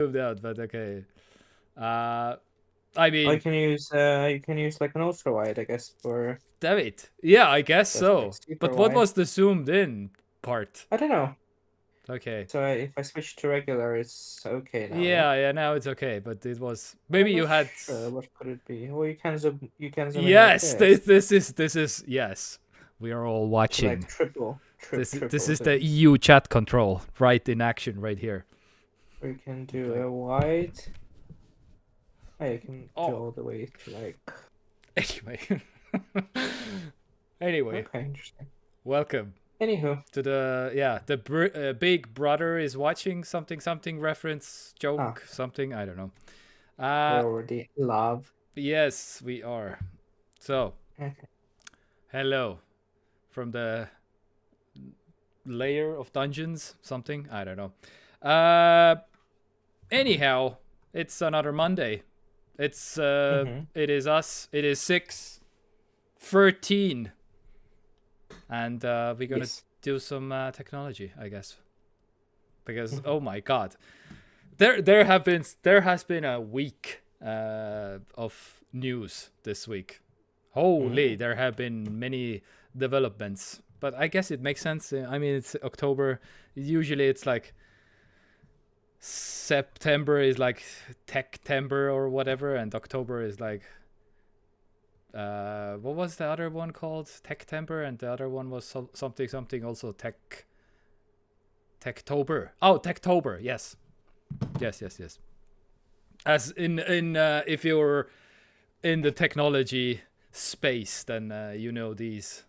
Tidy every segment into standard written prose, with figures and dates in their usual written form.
zoomed out, but okay. I mean, you can use like an ultra wide, I guess, for damn it. Yeah, I guess that's like so. super But what wide. was the zoomed in part? I don't know. Okay. So if I switch to regular, it's okay now, yeah? Yeah, now it's okay, but it was maybe I'm you not had. sure what could it be. Well, you can zoom in like Yes, this. this is yes. We are all To like watching. This triple is the zoom. EU chat control right in action right here. Or you can do Like, a wide. Oh, you can do oh, all the way to like. anyway. Anyway, Okay, interesting. welcome Anywho, to the big brother is watching something reference joke something, I don't know. we're already love. Yes, we are. So, Okay. hello from the layer of dungeons something, I don't know. Anyhow, it's another Monday. Mm-hmm. It is us. It is 6:13, and we're gonna Yes. do some technology, I guess. Because Mhm. oh my god, there has been a week of news this week. Holy, Mm. there have been many developments, but I guess it makes sense. I mean, it's October. Usually, it's like September is like Techtember or whatever, and October is like what was the other one called? Techtember, and the other one was something also Techtober. Oh, Techtober. Yes. As in if you're in the technology space, then you know these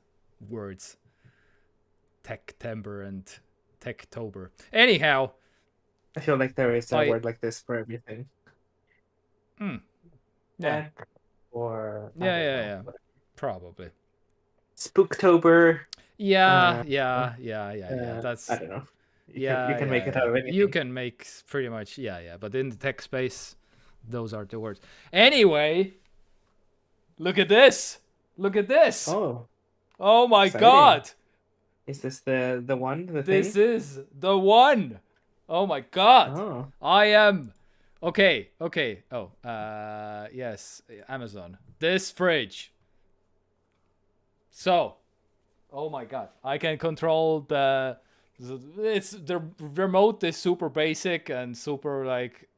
words, Techtember and Techtober. Anyhow, I feel like there is a I word like this for everything. yeah Tech or I don't know. yeah probably. Spooktober. Uh, Yeah. I That's don't know. You can make it out of You anything. can make pretty much yeah. But in the tech space, those are the words. Anyway, look at this. Look at this. Oh, Oh my exciting! god. Is this the one, the This thing? is the one. Oh my god. Oh, I am okay. Oh, yes, Amazon. This fridge. So, oh my god. I can control it's the remote is super basic and super like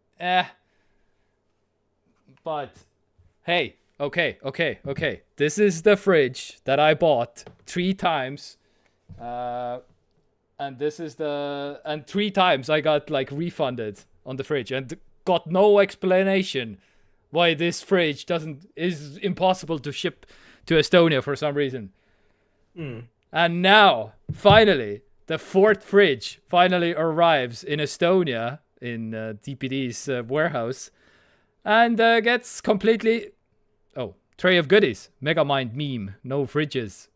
but hey, okay. This is the fridge that I bought 3 times. And this is and 3 times I got like refunded on the fridge and got no explanation why this fridge doesn't is impossible to ship to Estonia for some reason. hmm. And now, finally, the fourth fridge finally arrives in Estonia in DPD's warehouse and gets completely. Oh, tray of goodies. Megamind meme. No fridges.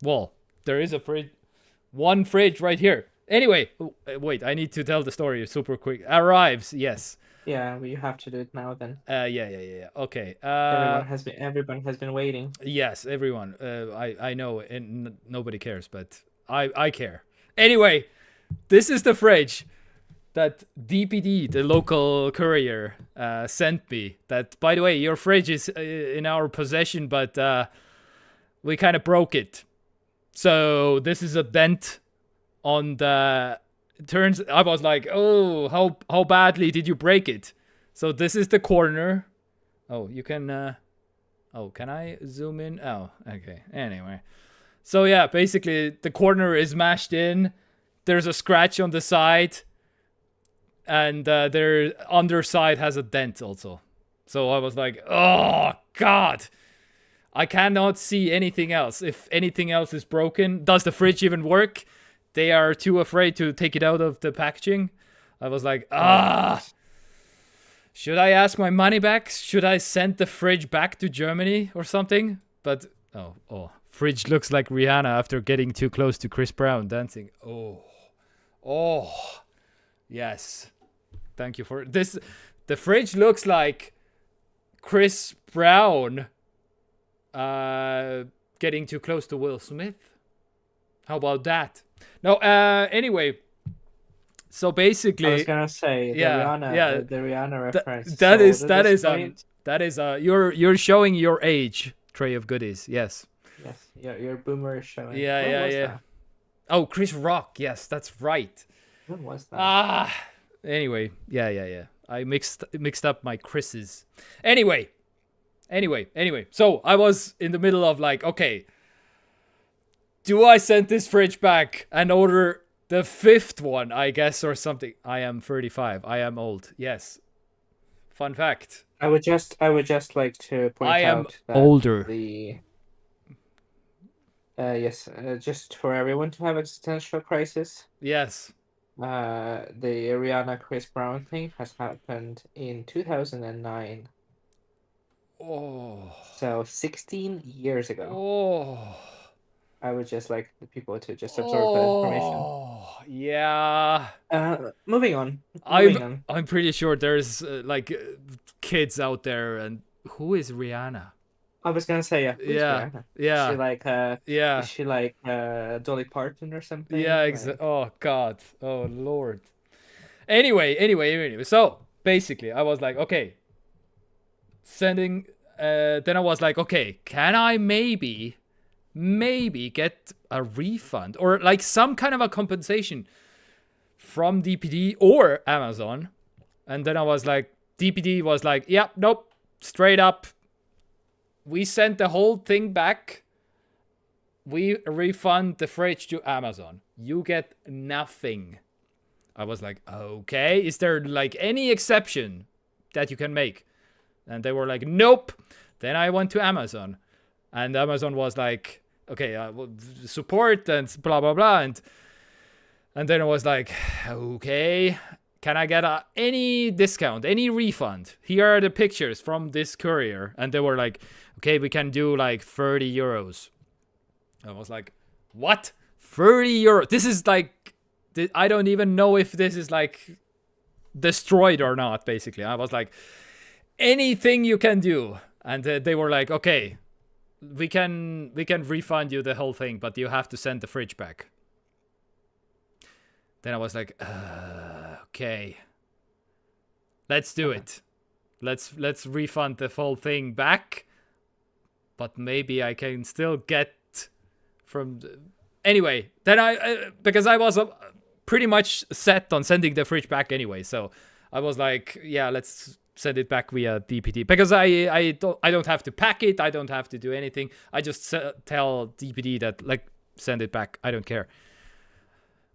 Well, there is a fridge. One fridge right here. Anyway, wait, I need to tell the story super quick. Arrives, yes. Yeah, well, you have to do it now then. Yeah. Okay. Everyone has been waiting. Yes, everyone. I know, and nobody cares, but I care. Anyway, this is the fridge that DPD, the local courier, sent me. That, by the way, your fridge is in our possession, but we kind of broke it. So this is a dent on the turns. I was like, oh, how badly did you break it? So this is the corner. Oh, you can. Oh, can I zoom in? Oh, okay. Anyway, so yeah, basically the corner is mashed in. There's a scratch on the side, and their underside has a dent also. So I was like, oh god. I cannot see anything else. If anything else is broken, does the fridge even work? They are too afraid to take it out of the packaging. I was like, should I ask my money back? Should I send the fridge back to Germany or something? But fridge looks like Rihanna after getting too close to Chris Brown dancing. Oh, yes. Thank you for this. The fridge looks like Chris Brown getting too close to Will Smith. How about that? No, anyway, So I was basically, gonna say yeah, yeah. The Rihanna That reference that is sold at that this is point. that is you're showing your age, tray of goodies. Yes. Yes, your boomer is showing. Yeah, When yeah, was yeah. that? Oh, Chris Rock. Yes, that's right. When was that? Ah. Anyway, yeah, yeah, yeah. I mixed up my Chris's. Anyway. So I was in the middle of like, okay, do I send this fridge back and order the fifth one, I guess, or something? I am 35. I am old. Yes. Fun fact. I would just like to I point am out that older. the yes, just for everyone to have existential crisis. Yes. The Rihanna Chris Brown thing has happened in 2009, Oh. so 16 years ago. Oh. I would just like the people to just absorb that information. Oh. Yeah. Moving on. I'm Moving on. I'm pretty sure there's kids out there, and who is Rihanna? I was gonna say, yeah, who's Yeah. Rihanna? Yeah. Is Yeah. she like Dolly Parton or Yeah, something? Like, oh god. Oh lord. Anyway. So, basically, I was like, okay, sending then I was like, okay, can I maybe get a refund or like some kind of a compensation from DPD or Amazon? And then I was like, DPD was like, yeah, nope, straight up. We sent the whole thing back. We refund the fridge to Amazon. You get nothing. I was like, okay, is there like any exception that you can make? And they were like, nope. Then I went to Amazon, and Amazon was like, okay, support and blah blah blah, and then I was like, okay, can I get any discount, any refund? Here are the pictures from this courier, and they were like, okay, we can do like 30 euros. I was like, what? 30 euros? This is like, I don't even know if this is like destroyed or not. Basically, I was like, anything you can do, and they were like, okay, we can refund you the whole thing, but you have to send the fridge back. Then I was like, okay, let's do it. Let's refund the whole thing back, but maybe I can still get from. Anyway, then I because I was pretty much set on sending the fridge back anyway, so I was like, yeah, let's send it back via DPD because I don't have to pack it, I don't have to do anything. I just tell DPD that like send it back. I don't care.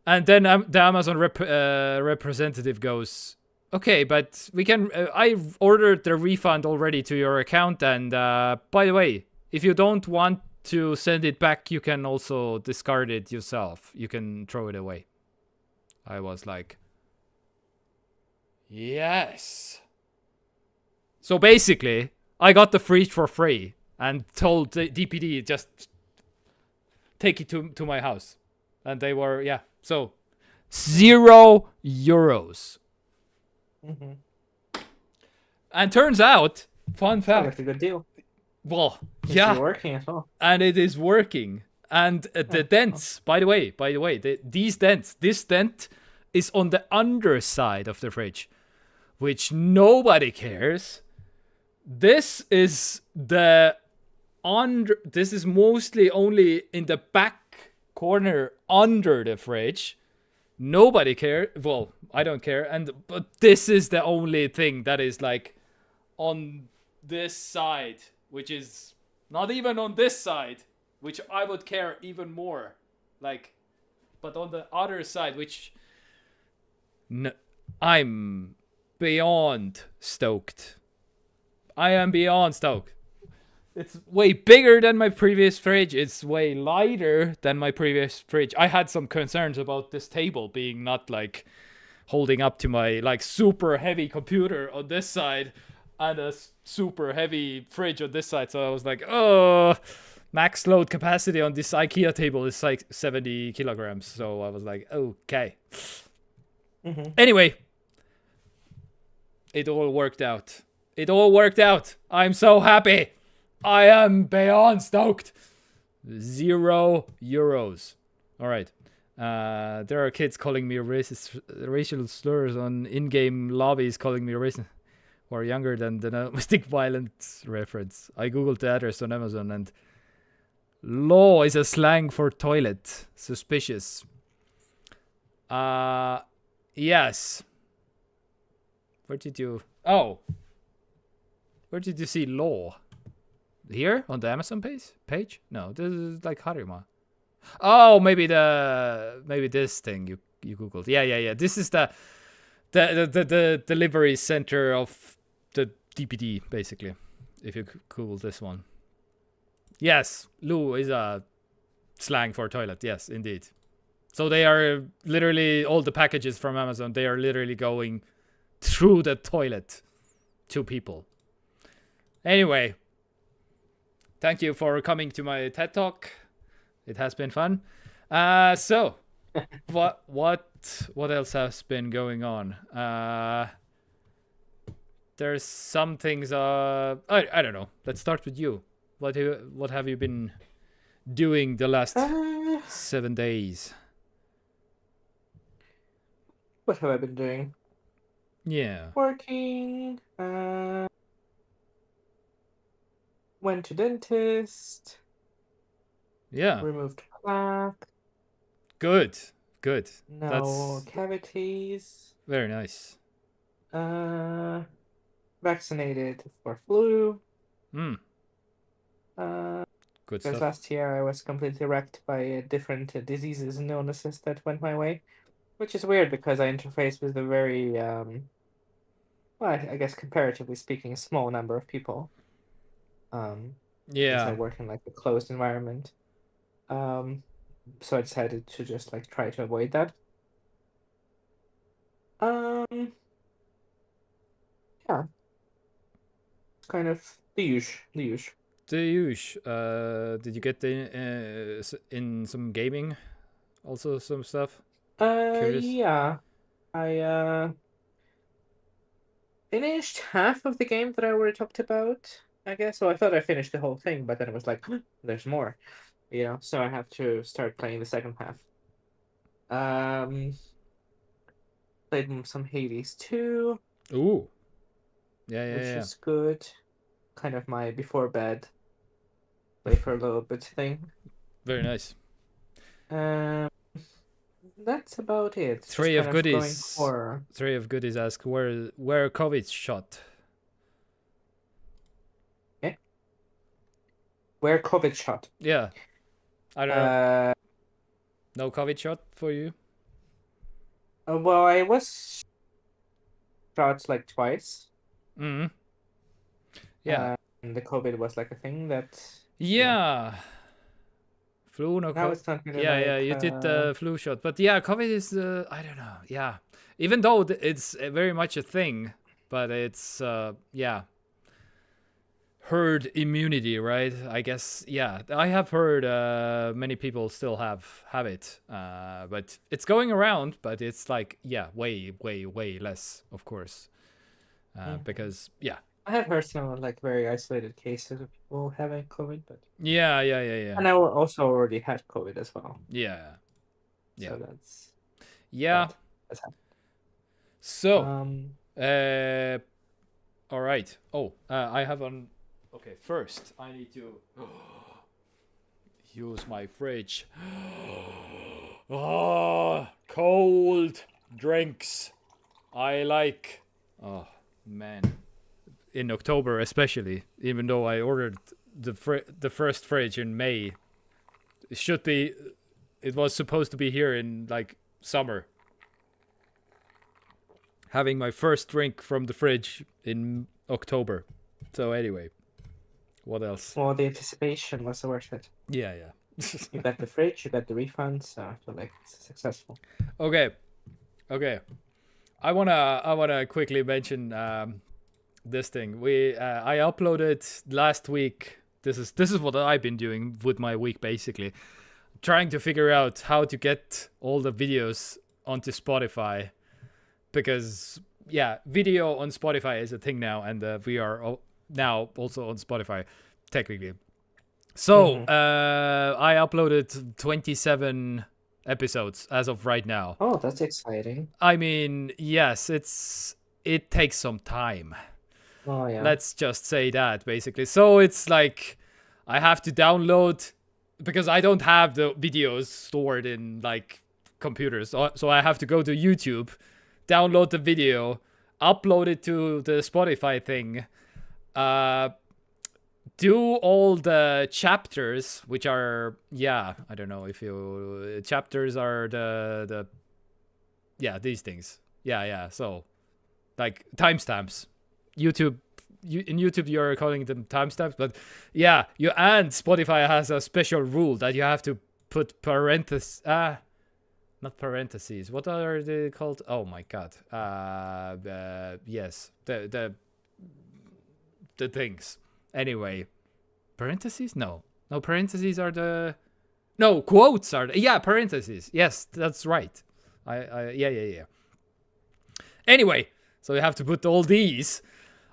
And then the Amazon representative goes, okay, but we can. I ordered the refund already to your account, and by the way, if you don't want to send it back, you can also discard it yourself. You can throw it away. I was like, yes. So basically, I got the fridge for free and told the DPD just take it to my house, and they were So, €0. mm-hmm. And turns out, fun fact. That's a good deal. Well, It's yeah, working as well. and it is working. And the dents, by the way, this dent is on the underside of the fridge, which nobody cares. This is This is mostly only in the back corner under the fridge. Nobody cares. Well, I don't care. But this is the only thing that is like on this side, which is not even on this side, which I would care even more. Like, but on the other side, which I'm beyond stoked. I am beyond stoked. It's way bigger than my previous fridge. It's way lighter than my previous fridge. I had some concerns about this table being not like holding up to my like super heavy computer on this side and a super heavy fridge on this side. So I was like, oh, max load capacity on this IKEA table is like 70 kilograms. So I was like, okay. Mm-hmm. Anyway, it all worked out. I'm so happy. I am beyond stoked. €0. All right. There are kids calling me racist, racial slurs on in-game lobbies, calling me racist, who are younger than the domestic violence reference. I googled the address on Amazon, and law is a slang for toilet. Suspicious. Yes. Where did you? Oh, where did you see law? Here on the Amazon page? No, this is like Harima. Oh, maybe this thing you googled. Yeah. This is the delivery center of the DPD, basically. If you Google this one. Yes, loo is a slang for toilet. Yes, indeed. So they are literally, all the packages from Amazon, they are literally going through the toilet to people. Anyway, thank you for coming to my TED Talk. It has been fun. So, what else has been going on? There's some things. I don't know. Let's start with you. What have you been doing the last 7 days? What have I been doing? Yeah. Working. Went to dentist. Yeah. Removed plaque. Good. No That's cavities. very nice. Vaccinated for flu. Good Because stuff. last year I was completely wrecked by different diseases and illnesses that went my way, which is weird because I interface with a very, well, I guess comparatively speaking, a small number of people. Because I work in like a closed environment. So I decided to just like try to avoid that. Yeah. It's kind of the usual. Did you get in some gaming? Also some stuff? Curious. Yeah. I finished half of the game that I already talked about, I guess. So I thought I finished the whole thing, but then it was like, there's more. So I have to start playing the second half. Played some Hades 2. Ooh. Which is good. Kind of my before bed play for a little bit thing. Very nice. That's about it. Three of Goodies ask where COVID shot. Yeah. Where COVID shot? Yeah. I don't know. No COVID shot for you? Well, I was shot like twice. Mm-hmm. Yeah. And the COVID was like a thing that. Yeah. Flu, no now COVID. it's not really Yeah, you did the flu shot. But yeah, COVID is, I don't know. Yeah. Even though it's very much a thing, but it's, herd immunity, right? I guess, yeah. I have heard many people still have it. But it's going around, but it's like, yeah, way less, of course. Because, yeah. I have heard some like very isolated cases of people having COVID, but yeah. And I also already had COVID as well. Yeah. So that's that's happened. So all right. I have on. Okay, first I need to use my fridge. Cold drinks. I like. Oh man. In October especially, even though I ordered the first fridge in May, it was supposed to be here in like summer. Having my first drink from the fridge in October. So anyway, what else? Well, the anticipation was worth it. Yeah. You got the fridge, you got the refund, so I feel like it's successful. Okay. I wanna quickly mention this thing. I uploaded last week. This is what I've been doing with my week, basically trying to figure out how to get all the videos onto Spotify, because video on Spotify is a thing now, and we are now also on Spotify technically. So I uploaded 27 episodes as of right now. Oh, that's exciting. I mean, yes, it takes some time. Oh yeah. Let's just say that basically. So it's like I have to download because I don't have the videos stored in like computers. So I have to go to YouTube, download the video, upload it to the Spotify thing, do all the chapters, which are, yeah, I don't know if you, chapters are the yeah, these things. Yeah. So like timestamps. In YouTube you're calling them timestamps, but yeah, and Spotify has a special rule that you have to put parentheses. Not parentheses. What are they called? Oh my god. Yes, the things. Anyway, parentheses? No, parentheses are the. No, quotes are yeah, parentheses. Yes, that's right. Yeah. Anyway, so you have to put all these.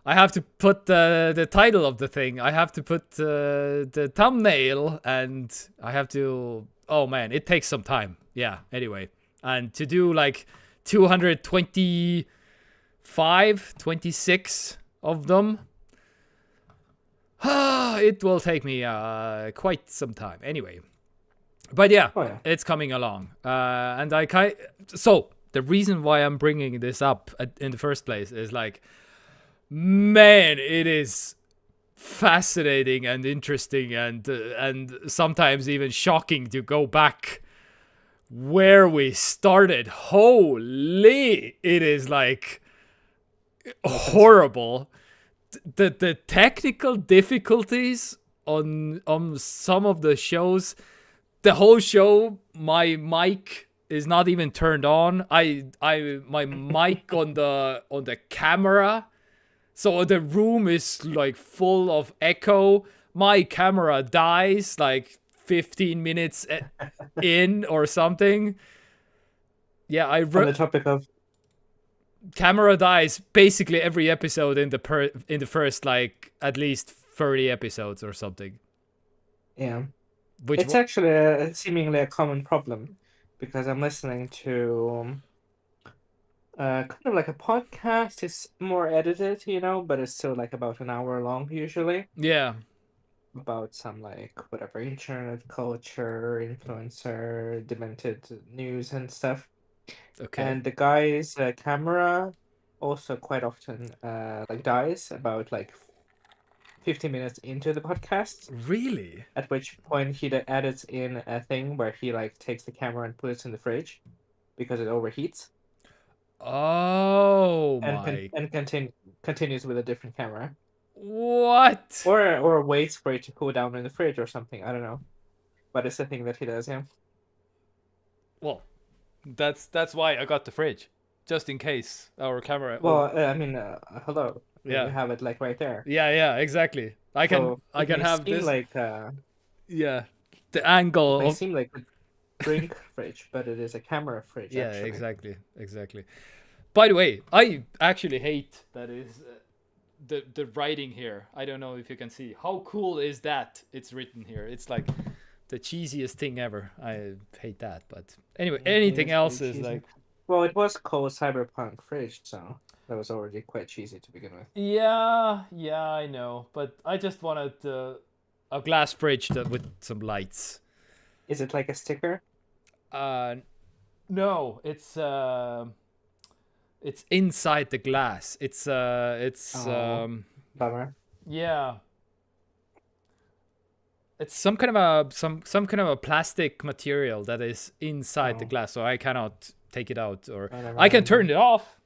I have to put the title of the thing. I have to put the thumbnail, and I have to. Oh man, it takes some time. Yeah. Anyway, and to do like 26 of them, it will take me quite some time. Anyway, but yeah, it's coming along. And so the reason why I'm bringing this up in the first place is like, man, it is fascinating and interesting and sometimes even shocking to go back where we started. Holy, it is like horrible. The technical difficulties on some of the shows. The whole show, my mic is not even turned on. My mic on the camera. So the room is like full of echo. My camera dies like 15 minutes in or something. Yeah, on the topic of camera dies basically every episode in the first like at least 30 episodes or something. Yeah. It's actually seemingly a common problem because I'm listening to kind of like a podcast. It's more edited, but it's still like about an hour long usually. Yeah. About some like whatever internet culture, influencer, demented news and stuff. Okay. And the guy's camera also quite often like dies about like 15 minutes into the podcast. Really? At which point he edits in a thing where he like takes the camera and puts it in the fridge because it overheats. Oh my! And continues with a different camera. What? Or waits for it to cool down in the fridge or something. I don't know, but it's a thing that he does. Yeah. Well, that's why I got the fridge, just in case our camera. Well, I mean, hello. Yeah. You have it like right there. Yeah, exactly. I can have this. Like yeah, the angle. It may seem like a drink fridge, but it is a camera fridge. Yeah, actually. exactly. By the way, I actually hate that is the writing here. I don't know if you can see. How cool is that? It's written here. It's like the cheesiest thing ever. I hate that, but anyway, anything else is like. Well, it was called Cyberpunk Fridge, so that was already quite cheesy to begin with. Yeah, I know, but I just wanted a glass fridge with some lights. Is it like a sticker? No, it's inside the glass. It's bummer. Yeah. It's some kind of a plastic material that is inside the glass, so I cannot take it out, or I can turn it off.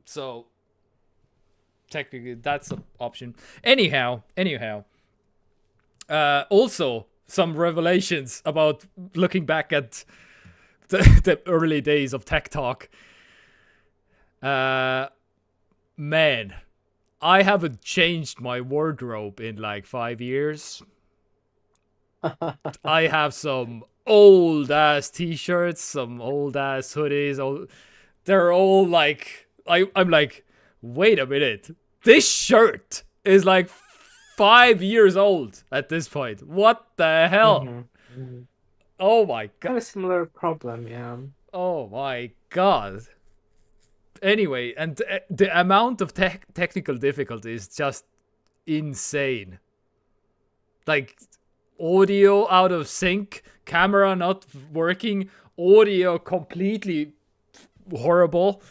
So technically that's an option. Anyhow, also some revelations about looking back at the early days of TekTok. Man, I haven't changed my wardrobe in like 5 years. I have some old ass t-shirts, some old ass hoodies. They're all like, I'm like, wait a minute. This shirt is like 5 years old at this point. What the hell? Oh my I god. have a similar problem, yeah. Oh my god. Anyway, and the amount of technical difficulty is just insane. Like audio out of sync, camera not working, audio completely horrible.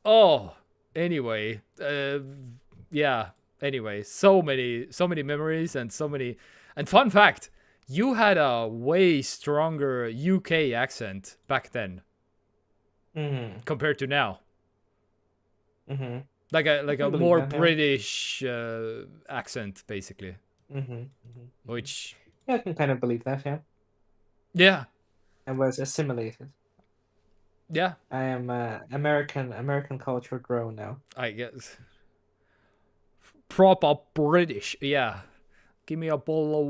Oh, anyway, yeah. Anyway, so many memories and so many. And fun fact, you had a way stronger UK accent back then Mm-hmm. compared to now. Mm-hmm. I Like a can believe more that, yeah. British accent, basically. Mm-hmm. Mm-hmm. Mm-hmm. Which, Yeah, I can kind of believe that, yeah. yeah, I was assimilated. yeah, I am American culture grown now. I guess proper British. Yeah, give me a bowl of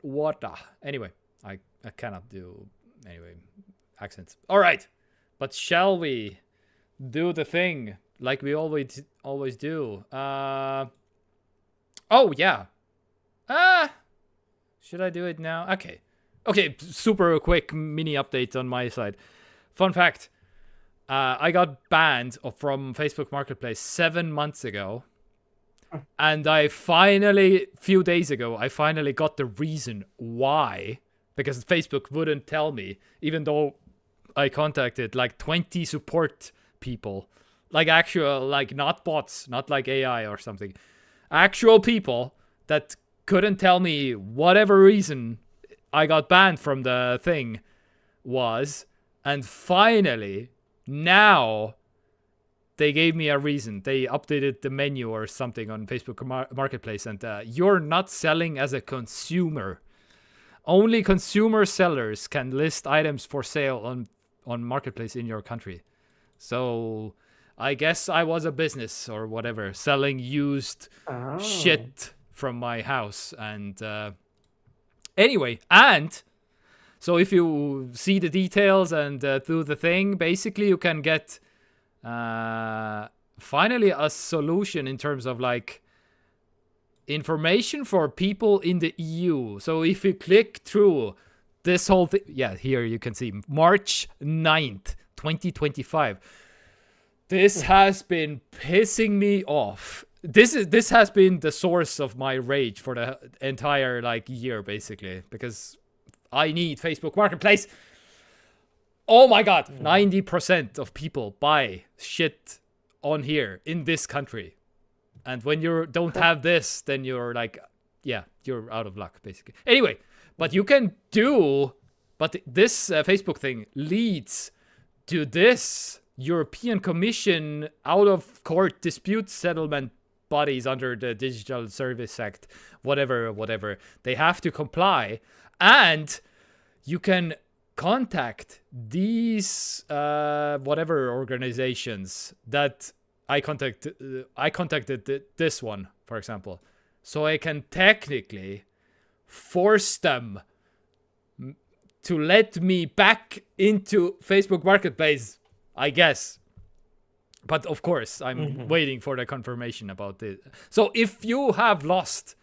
water. Anyway, I cannot do anyway accents. All right, but shall we do the thing like we always do? Oh yeah. Should I do it now? Okay. Okay, super quick mini update on my side. Fun fact. I got banned from Facebook Marketplace 7 months ago. And few days ago, I finally got the reason why. Because Facebook wouldn't tell me, even though I contacted like 20 support people. Like actual, like not bots, not like AI or something. Actual people that couldn't tell me whatever reason I got banned from the thing was. And finally, now they gave me a reason. They updated the menu or something on Facebook Marketplace, and you're not selling as a consumer. Only consumer sellers can list items for sale on Marketplace in your country. So I guess I was a business or whatever, selling used Oh. shit from my house. And anyway, and so if you see the details and do the thing, basically you can get finally a solution in terms of like information for people in the EU. So if you click through this whole thing, yeah, here you can see March 9th, 2025. This has been pissing me off. This has been the source of my rage for the entire like year, basically, because I need Facebook Marketplace. Oh my god, 90% of people buy shit on here in this country. And when you don't have this, then you're like, yeah, you're out of luck, basically. Anyway, but you can do, but this Facebook thing leads to this European Commission out of court dispute settlement bodies under the Digital Service Act, whatever. They have to comply. And you can contact these whatever organizations that I contacted this one, for example, so I can technically force them to let me back into Facebook Marketplace, I guess. But of course, I'm waiting for the confirmation about this. So if you have lost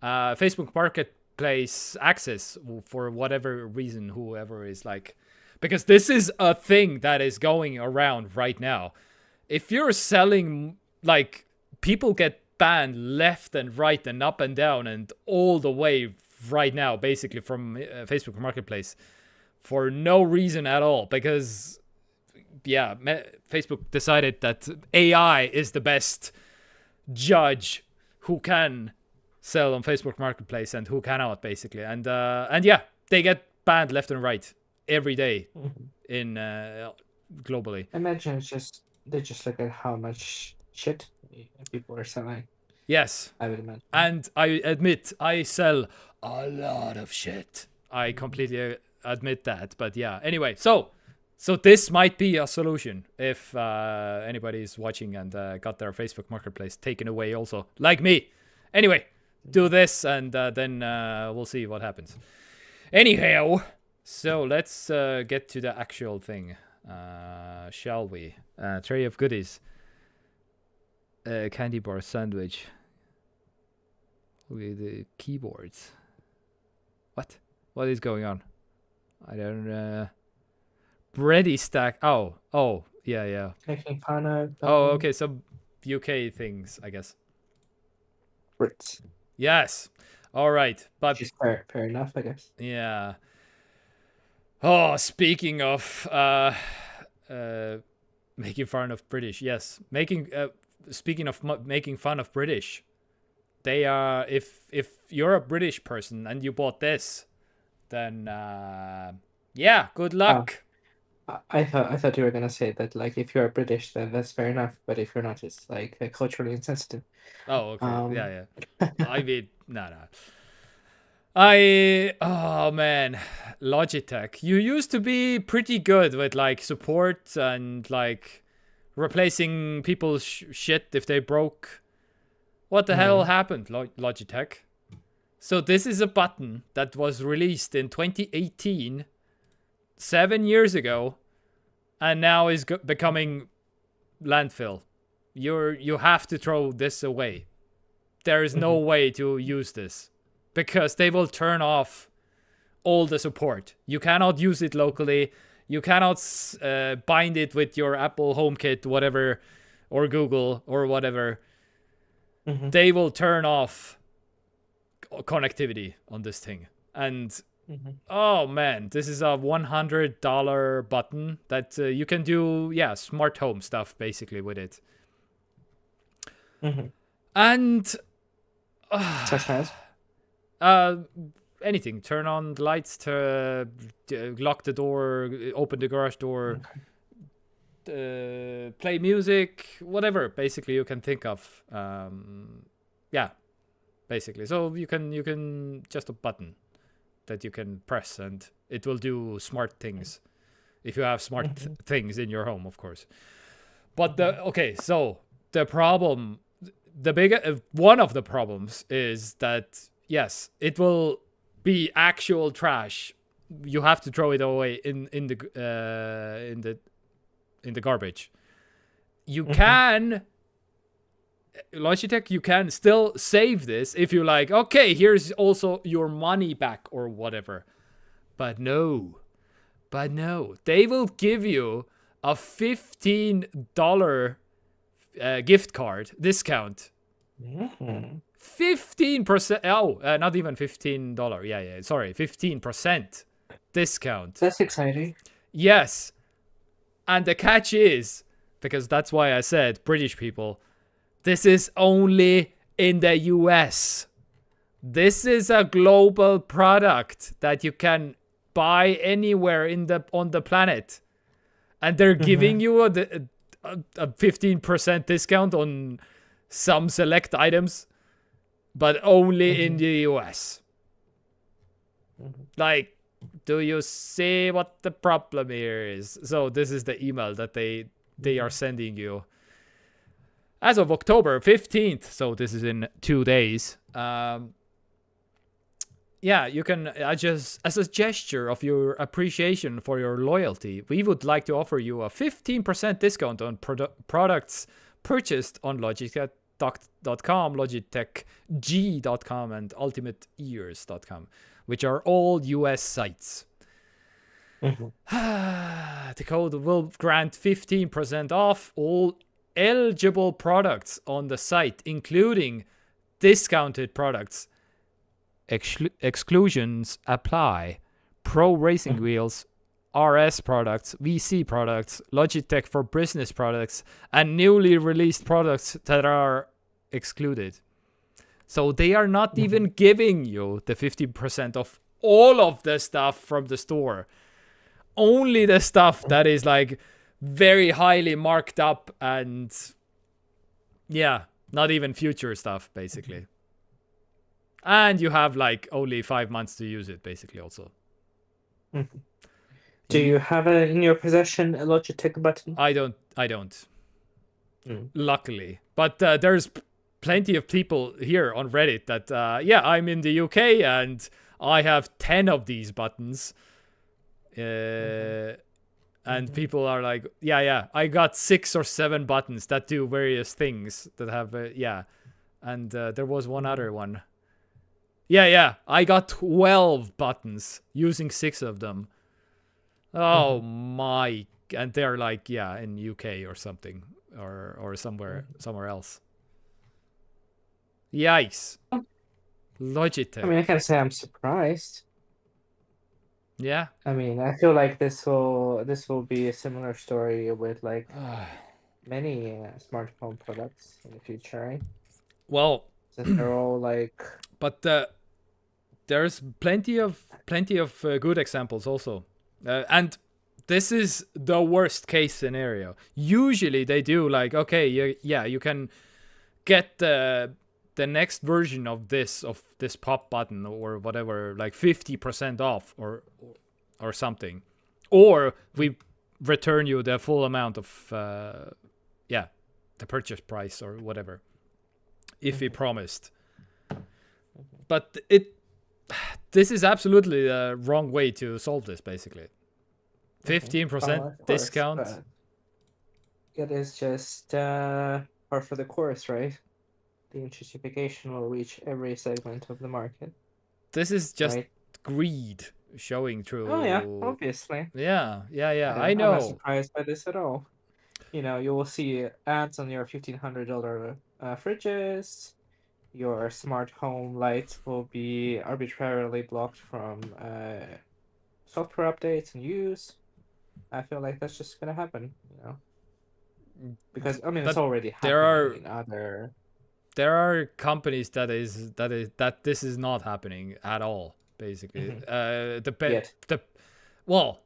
Facebook Marketplace access for whatever reason, whoever is like, because this is a thing that is going around right now. If you're selling, like, people get banned left and right and up and down and all the way right now, basically from Facebook Marketplace for no reason at all, because yeah, Facebook decided that AI is the best judge who can sell on Facebook Marketplace and who cannot, basically. And yeah, they get banned left and right every day in globally. Imagine they just look at how much shit people are selling. Yes. I would imagine. And I admit I sell a lot of shit. I completely admit that. But yeah, anyway, so this might be a solution if anybody is watching and got their Facebook Marketplace taken away also, like me. Anyway, do this and then we'll see what happens. Anyhow, so let's get to the actual thing, shall we? Tray of goodies. Candy bar sandwich. Look at the keyboards. What is going on? I don't. Bready stack. Oh, yeah. Making fun of Oh, okay. So UK things, I guess. Brits. Yes. All right. But Which is fair enough, I guess. yeah. Oh, speaking of making fun of British, yes. Speaking of making fun of British, they are if you're a British person and you bought this, then yeah, good luck. I thought you were gonna say that like if you're British then that's fair enough, but if you're not, it's like culturally insensitive. Oh, okay. Um, Yeah. I mean, no. Oh man, Logitech. You used to be pretty good with like support and like replacing people's shit if they broke. What the hell happened, Logitech? So this is a button that was released in 2018, 7 years ago, and now is becoming landfill. You have to throw this away. There is no way to use this because they will turn off all the support. You cannot use it locally. You cannot bind it with your Apple HomeKit, whatever, or Google or whatever. They will turn off connectivity on this thing. And oh man, this is a $100 button that you can do, smart home stuff basically with it. And such as anything. Turn on the lights, to lock the door, open the garage door, play music, whatever basically you can think of. Basically. So you can just a button that you can press and it will do smart things if you have smart things in your home, of course. But so the problem, one of the problems is that yes, it will be actual trash. You have to throw it away in the garbage. You can Logitech, you can still save this if you like, okay, here's also your money back or whatever. But no, they will give you a $15 gift card discount. 15%. Oh, not even $15. Yeah. Sorry, 15% discount. That's exciting. Yes. And the catch is, because that's why I said British people, this is only in the US. This is a global product that you can buy anywhere on the planet. And they're giving you a 15% discount on some select items, but only in the US. Like, do you see what the problem here is? So this is the email that they are sending you. As of October 15th, so this is in 2 days, you can just, as a gesture of your appreciation for your loyalty, we would like to offer you a 15% discount on products purchased on Logitech.com, LogitechG.com, and UltimateEars.com, which are all US sites. The code will grant 15% off all eligible products on the site, including discounted products. Exclusions apply. Pro racing wheels, RS products, VC products, Logitech for business products, and newly released products that are excluded. So they are not even giving you the 50% of all of the stuff from the store. Only the stuff that is like very highly marked up and not even future stuff basically. And you have like only 5 months to use it basically also. Do you have in your possession a Logitech button? I don't. Luckily. But there's plenty of people here on Reddit that I'm in the UK and I have 10 of these buttons. And people are like, I got 6 or 7 buttons that do various things that have, And there was one other one. I got 12 buttons using 6 of them. Oh my! And they're like, yeah, in UK or something, or somewhere else. Yikes! I Logitech. mean, I can't say I'm surprised. Yeah. I mean, I feel like this will be a similar story with like many smart home products in the future, right? Well, Since they're all like, but there's plenty of good examples also, and this is the worst case scenario. Usually they do like, okay, you can get the next version of this pop button or whatever, like 50% off or something, or we return you the full amount of the purchase price or whatever, if we promised. But this is absolutely the wrong way to solve this, basically. 15% of course, discount. but it is just par for the course, right? The intensification will reach every segment of the market. This is just right? greed showing through. Oh yeah, obviously. Yeah. I I'm not know. surprised by this at all. You know, you will see ads on your $1,500 fridges. Your smart home lights will be arbitrarily blocked from software updates and use. I feel like that's just gonna happen, because I mean it's But already there are happening in other. there are companies that this is not happening at all, basically. Yet. Well,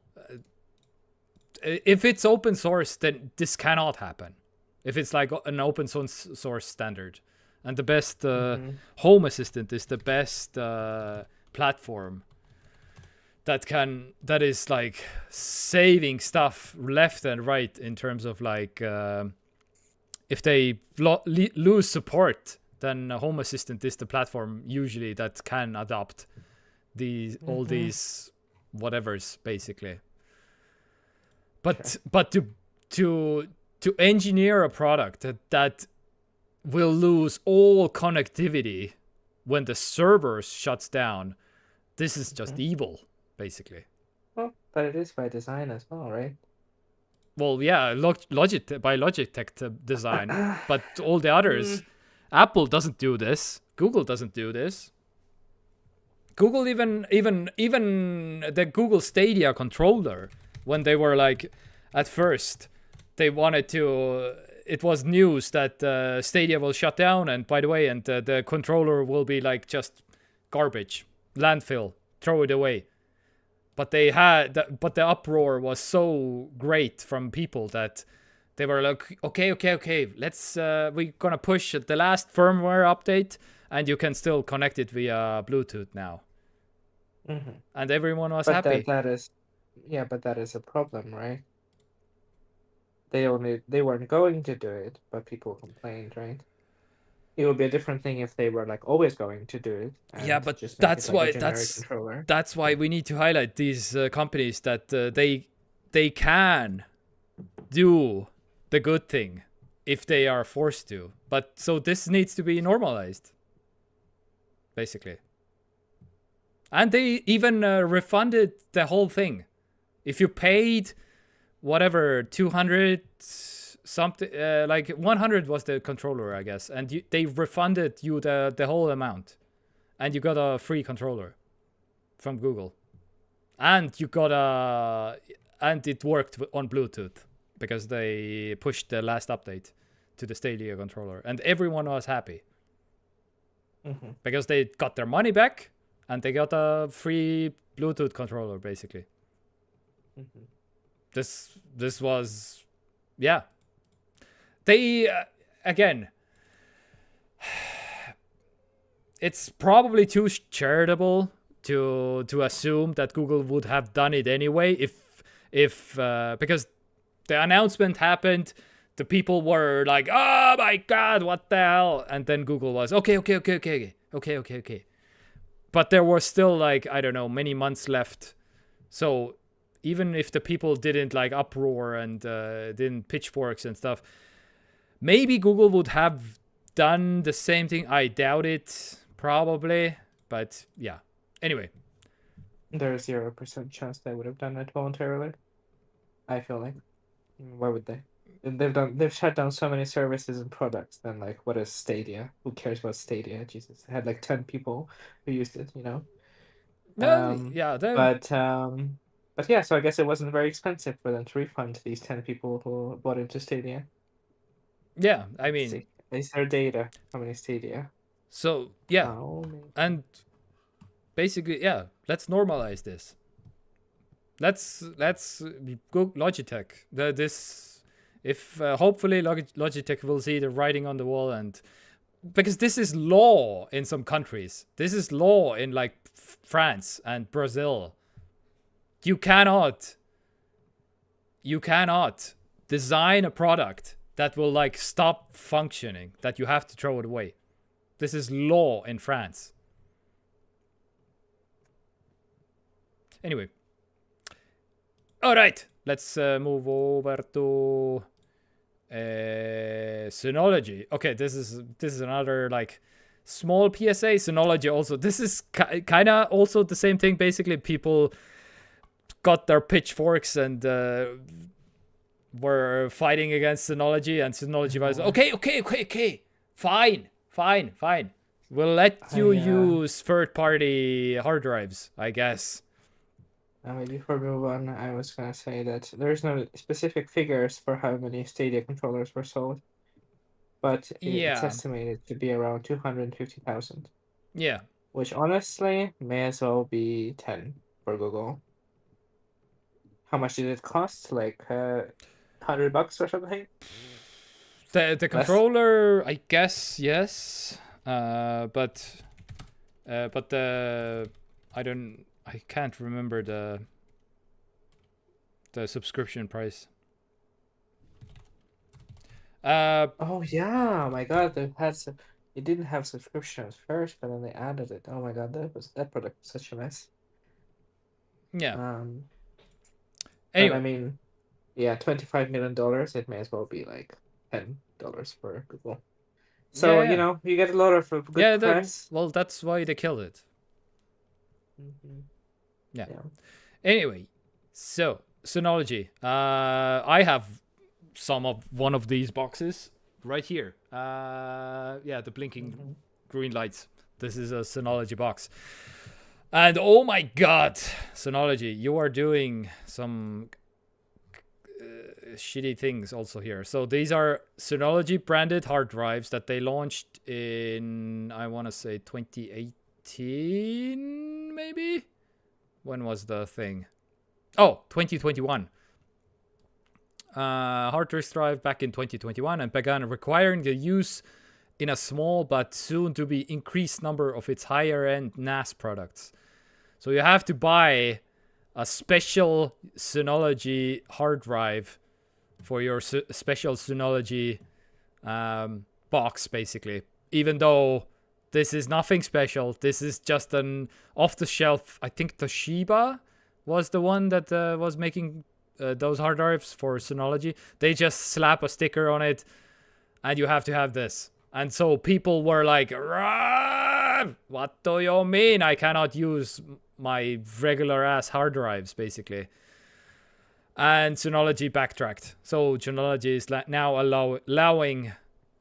if it's open source, then this cannot happen. If it's like an open source standard, and the best Home Assistant is the best platform that is like saving stuff left and right in terms of like if they lose support, then Home Assistant is the platform usually that can adopt all these whatevers, basically. But to engineer a product that will lose all connectivity when the server shuts down, this is just evil, basically. Well, but it is by design as well, right? Well, yeah, Logitech design, but all the others, Apple doesn't do this. Google doesn't do this. Google even the Google Stadia controller, when they were like, at first, they wanted to. It was news that Stadia will shut down, and by the way, and the controller will be like just garbage, landfill, throw it away. But but the uproar was so great from people that they were like, okay, let's we're gonna push the last firmware update, and you can still connect it via Bluetooth now. And everyone was happy. But that is a problem, right? They weren't going to do it, but people complained, right? It would be a different thing if they were like always going to do it. And yeah, but just that's make it like why a generic controller. that's why we need to highlight these companies that they can do the good thing if they are forced to. But so this needs to be normalized, basically. And they even refunded the whole thing. If you paid whatever 200 something, like 100 was the controller, I guess, and they refunded you the whole amount, and you got a free controller from Google, and and it worked on Bluetooth because they pushed the last update to the Stadia controller, and everyone was happy because they got their money back and they got a free Bluetooth controller, basically. This was, yeah. They again, it's probably too charitable to assume that Google would have done it anyway if because the announcement happened, the people were like, oh my god, what the hell, and then Google was okay. But there was still like, I don't know, many months left. So even if the people didn't like uproar and didn't pitchforks and stuff, maybe Google would have done the same thing. I doubt it, probably. But yeah. Anyway, There's 0% chance they would have done it voluntarily. I feel like. Why would they? They've shut down so many services and products. Then like, what is Stadia? Who cares about Stadia? Jesus, it had like 10 people who used it. No, Um, yeah, they but yeah. So I guess it wasn't very expensive for them to refund these 10 people who bought into Stadia. yeah, I Let's mean, see. Is there data? How many Stadia? so yeah, How many? and basically, yeah, let's normalize this. Let's go Logitech. This if hopefully Logitech will see the writing on the wall, and because this is law in some countries. This is law in like France and Brazil. You cannot design a product that will like stop functioning, that you have to throw it away. This is law in France. Anyway. All right, let's move over to Synology. Okay, this is another like small PSA. Synology also. This is kind of also the same thing. Basically, people got their pitchforks and were fighting against Synology, and Synology was okay, fine. We'll let you use third-party hard drives, I guess. Before we move on, I was gonna say that there's no specific figures for how many Stadia controllers were sold, but it's Yeah, estimated to be around 250,000, yeah. which honestly may as well be 10 for Google. How much did it cost? Like $100 or something? The Less? controller, I guess, yes. But the I can't remember the subscription price. Oh yeah, my God, it didn't have subscription at first, but then they added it. Oh my God, that product was such a mess. Yeah. But I Anyway, mean, yeah, $25 million, it may as well be like $10 for Google. So, yeah. you get a lot of good Yeah, press. well, that's why they killed it. Mhm. Yeah. Yeah. Anyway, so Synology. I have one of these boxes right here. Yeah, the blinking Mhm. green lights. This is a Synology box. And oh my God, Synology, you are doing some shitty things also here. So these are Synology branded hard drives that they launched in, I want to say 2018, maybe? When was the thing? Oh, 2021. Hard disk drive back in 2021 and began requiring the use in a small but soon to be increased number of its higher end NAS products. So you have to buy a special Synology hard drive for your special Synology box, basically. Even though this is nothing special, this is just an off-the-shelf. I think Toshiba was the one that was making those hard drives for Synology. They just slap a sticker on it, and you have to have this. And so people were like, what do you mean I cannot use my regular ass hard drives, basically? And Synology backtracked. So Synology is now allowing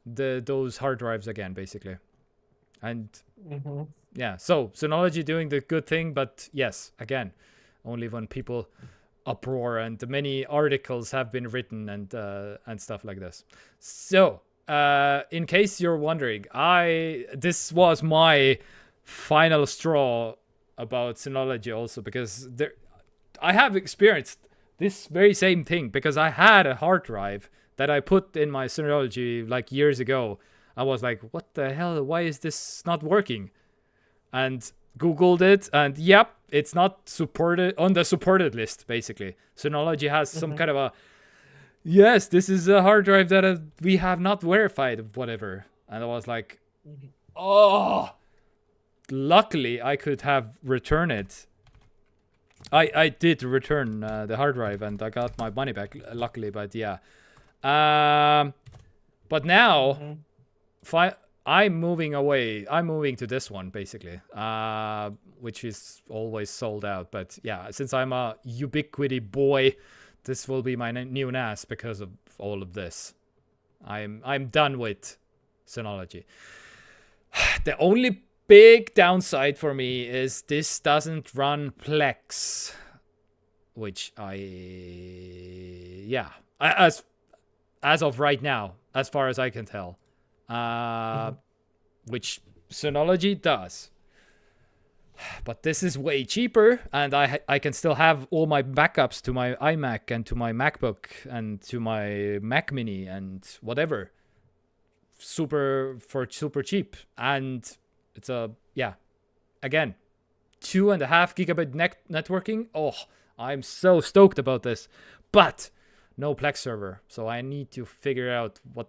those hard drives again, basically. And yeah, so Synology doing the good thing, but yes, again, only when people uproar, and many articles have been written and stuff like this. So in case you're wondering, this was my final straw about Synology also, because I have experienced this very same thing, because I had a hard drive that I put in my Synology like years ago. I was like, what the hell? Why is this not working? And Googled it, and yep, it's not supported on the supported list, basically. Synology has some kind of a, yes, this is a hard drive that we have not verified, whatever. And I was like, oh, luckily I could have returned it. I did return the hard drive, and I got my money back, luckily, but yeah. But now, I'm moving away. I'm moving to this one basically, which is always sold out. But yeah, since I'm a ubiquity boy, this will be my new NAS because of all of this. I'm done with Synology. The only big downside for me is this doesn't run Plex, which as of right now, as far as I can tell. Which Synology does. But this is way cheaper, and I can still have all my backups to my iMac and to my MacBook and to my Mac Mini and whatever. Super cheap. And it's again, 2.5 gigabit networking. Oh, I'm so stoked about this. But no Plex server. So I need to figure out what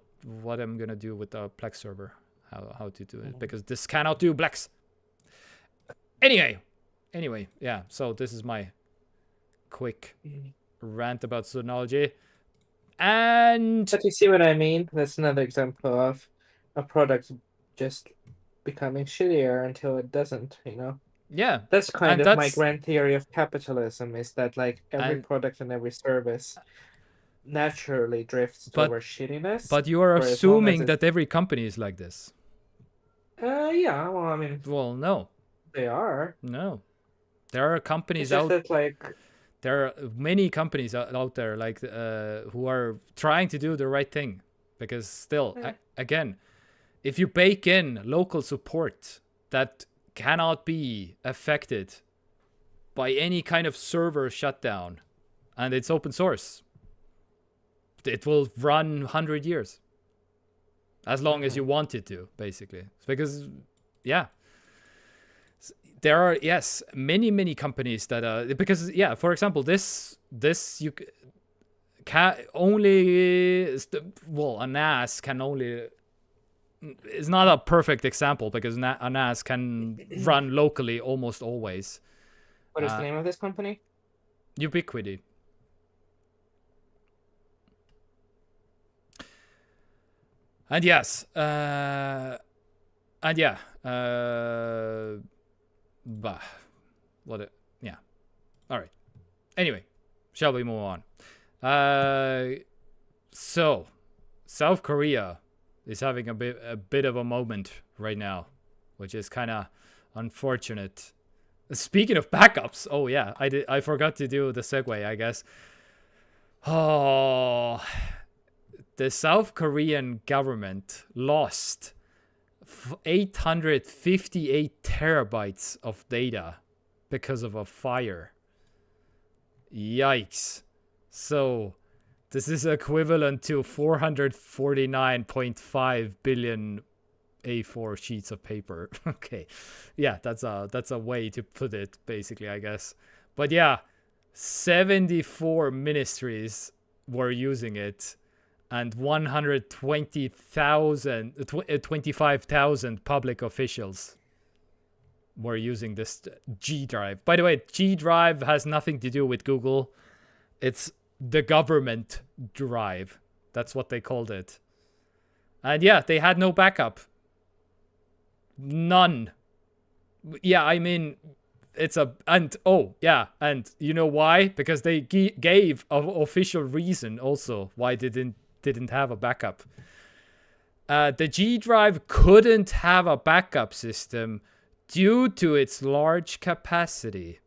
I'm gonna do with the Plex server, how to do it, because this cannot do Plex. Anyway, yeah. So this is my quick rant about Synology, and But you see what I mean? That's another example of a product just becoming shittier until it doesn't. yeah, That's kind and of my that's grand theory of capitalism, is that like every and product and every service naturally drifts but towards shittiness. but you are for as long as assuming that every company is like this. Yeah, well, I mean, Well, no, they are. there are It's companies just out. that like There are many companies out there like who are trying to do the right thing, because still, again, if you bake in local support that cannot be affected by any kind of server shutdown, and it's open source, it will run 100 years as long as you want it to, basically. Because there are many companies that because for example, this you can only a NAS can only, it's not a perfect example because a NAS can run locally almost always. what is the name of this company? Ubiquity. And yes, all right. Anyway, shall we move on? So South Korea is having a bit of a moment right now, which is kind of unfortunate. Speaking of backups, I forgot to do the segue, I guess. Oh, the South Korean government lost 858 terabytes of data because of a fire. Yikes. So this is equivalent to 449.5 billion A4 sheets of paper. Okay. Yeah, that's a way to put it, basically, I guess. But yeah, 74 ministries were using it, and 25,000 public officials were using this G drive. By the way, G drive has nothing to do with Google. It's the government drive. That's what they called it. And yeah, they had no backup. None. Yeah, I mean, and you know why? Because they gave an official reason also why they didn't have a backup. The G drive couldn't have a backup system due to its large capacity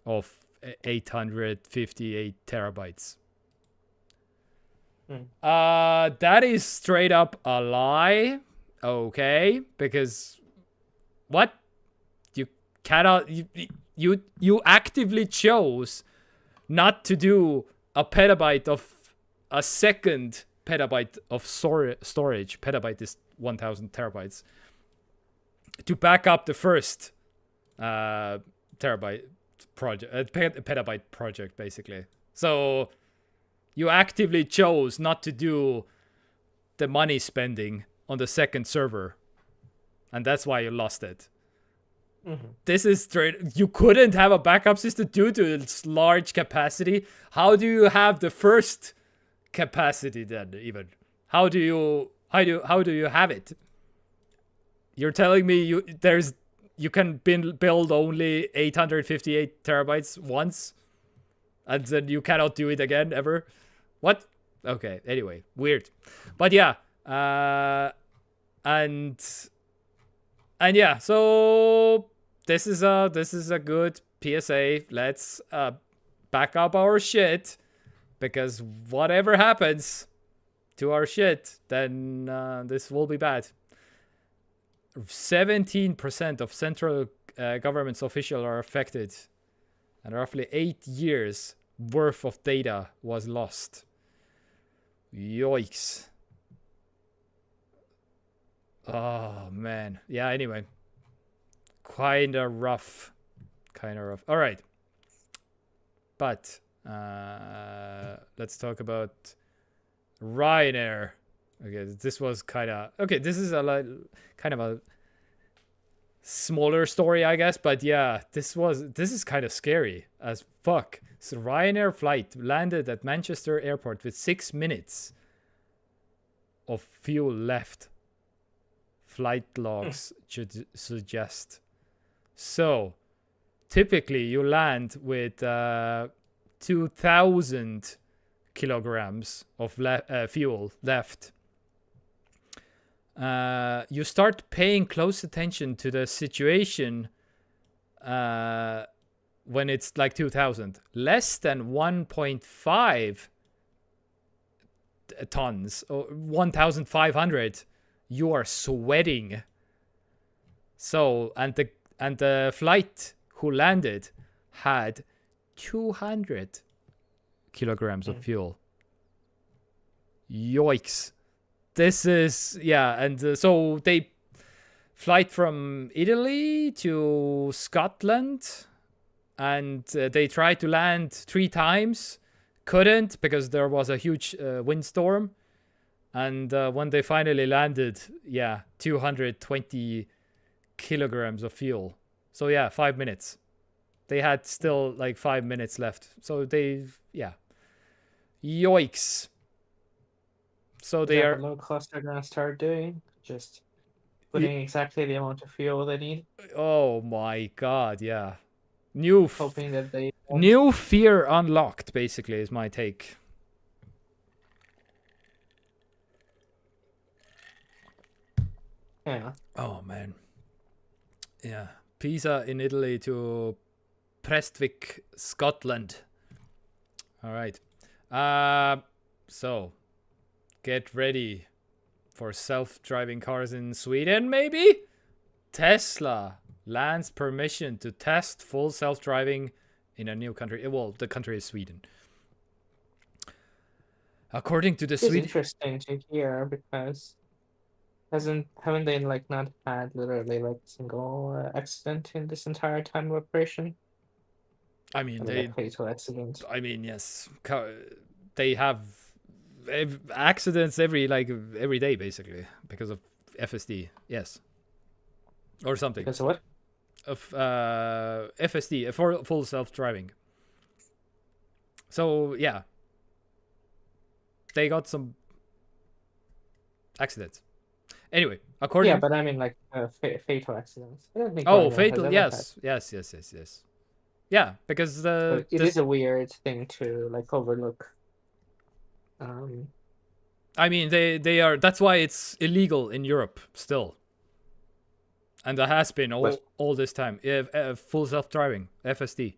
of 858 terabytes. That is straight up a lie. Okay, because what? You cannot, you actively chose not to do a second petabyte of storage. Petabyte is 1000 terabytes. To back up the first terabyte project, petabyte project, basically. So you actively chose not to do the money spending on the second server, and that's why you lost it. This is straight. You couldn't have a backup system due to its large capacity. How do you have the first capacity then, even? How do you have it? You're telling me you can build only 858 terabytes once, and then you cannot do it again ever? What? Okay. Anyway, weird, but yeah. And yeah. So this is a good PSA. Let's back up our shit, because whatever happens to our shit, then this will be bad. 17% of central government's officials are affected, and roughly 8 years worth of data was lost. Yikes. Oh man. Yeah, anyway. Kinda rough. All right. But let's talk about Ryanair. Okay, this was this is kind of a smaller story, I guess, but yeah, this is kind of scary as fuck. So Ryanair flight landed at Manchester airport with 6 minutes of fuel left. Flight logs should suggest. So typically you land with 2,000 kilograms of fuel left. You start paying close attention to the situation when it's like 2,000. Less than 1.5 tons or 1,500, you are sweating. So and the flight who landed had 200 kilograms of fuel. Yikes. This is, yeah, and so they flight from Italy to Scotland, and they tried to land 3 times, couldn't, because there was a huge windstorm, and when they finally landed, 220 kilograms of fuel. So yeah, 5 minutes. They had still like 5 minutes left. So they, yikes. So they are. Low cost are gonna start doing, just putting exactly the amount of fuel they need. Oh my god, yeah. Hoping that they new fear unlocked, basically, is my take. Yeah. Oh man. Yeah. Pisa in Italy to Prestwick, Scotland. All right. So get ready for self-driving cars in Sweden, maybe? Tesla lands permission to test full self-driving in a new country. Well, the country is Sweden. According to the Swedish... It's interesting to hear, because haven't they like not had literally like a single accident in this entire time of operation? I mean, fatal accident. I mean, yes, they have accidents every day, basically, because of FSD. Yes, or something. Because of what? Of FSD, for full self-driving. So yeah, they got some accidents. Anyway, according. Yeah, but I mean like fatal accidents. I don't think. Oh, fatal. Yes. Yeah, because so it is a weird thing to like overlook. I mean, they are. That's why it's illegal in Europe still, and it has been all this time. Full self-driving, FSD.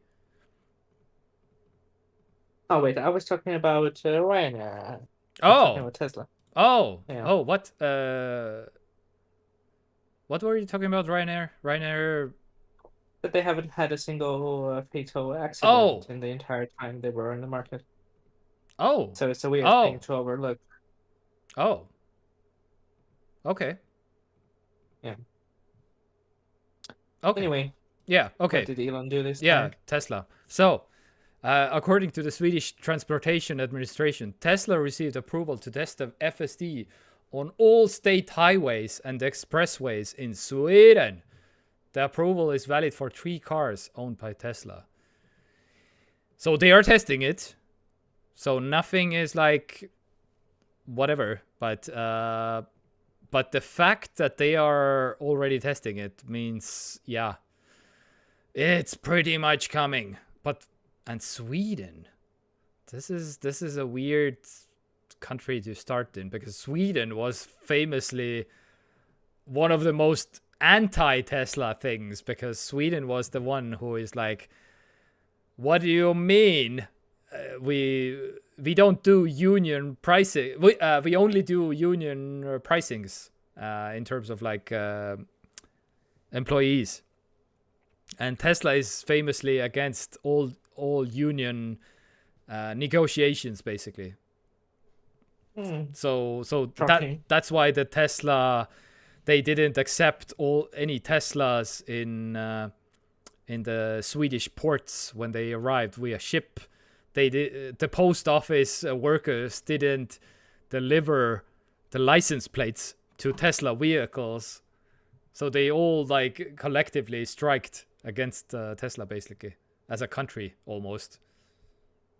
Oh wait, I was talking about Ryanair. Oh, about Tesla. Oh, yeah. Oh, what? What were you talking about, Ryanair? Ryanair. But they haven't had a single fatal accident in the entire time they were on the market. Oh. So it's a weird thing to overlook. Oh. Okay. Yeah. Okay. Anyway. Yeah. Okay. What did Elon do this time? time? Tesla. So, according to the Swedish Transportation Administration, Tesla received approval to test the FSD on all state highways and expressways in Sweden. The approval is valid for 3 cars owned by Tesla. So they are testing it. So nothing is like whatever. But the fact that they are already testing it means, yeah, it's pretty much coming. And Sweden, this is a weird country to start in, because Sweden was famously one of the most anti-Tesla things, because Sweden was the one who is like, what do you mean? We don't do union pricing. We only do union pricings in terms of like employees. And Tesla is famously against all union negotiations, basically. So that's why the Tesla, they didn't accept any Teslas in the Swedish ports when they arrived via ship. The post office workers didn't deliver the license plates to Tesla vehicles, so they all like collectively striked against Tesla, basically, as a country almost.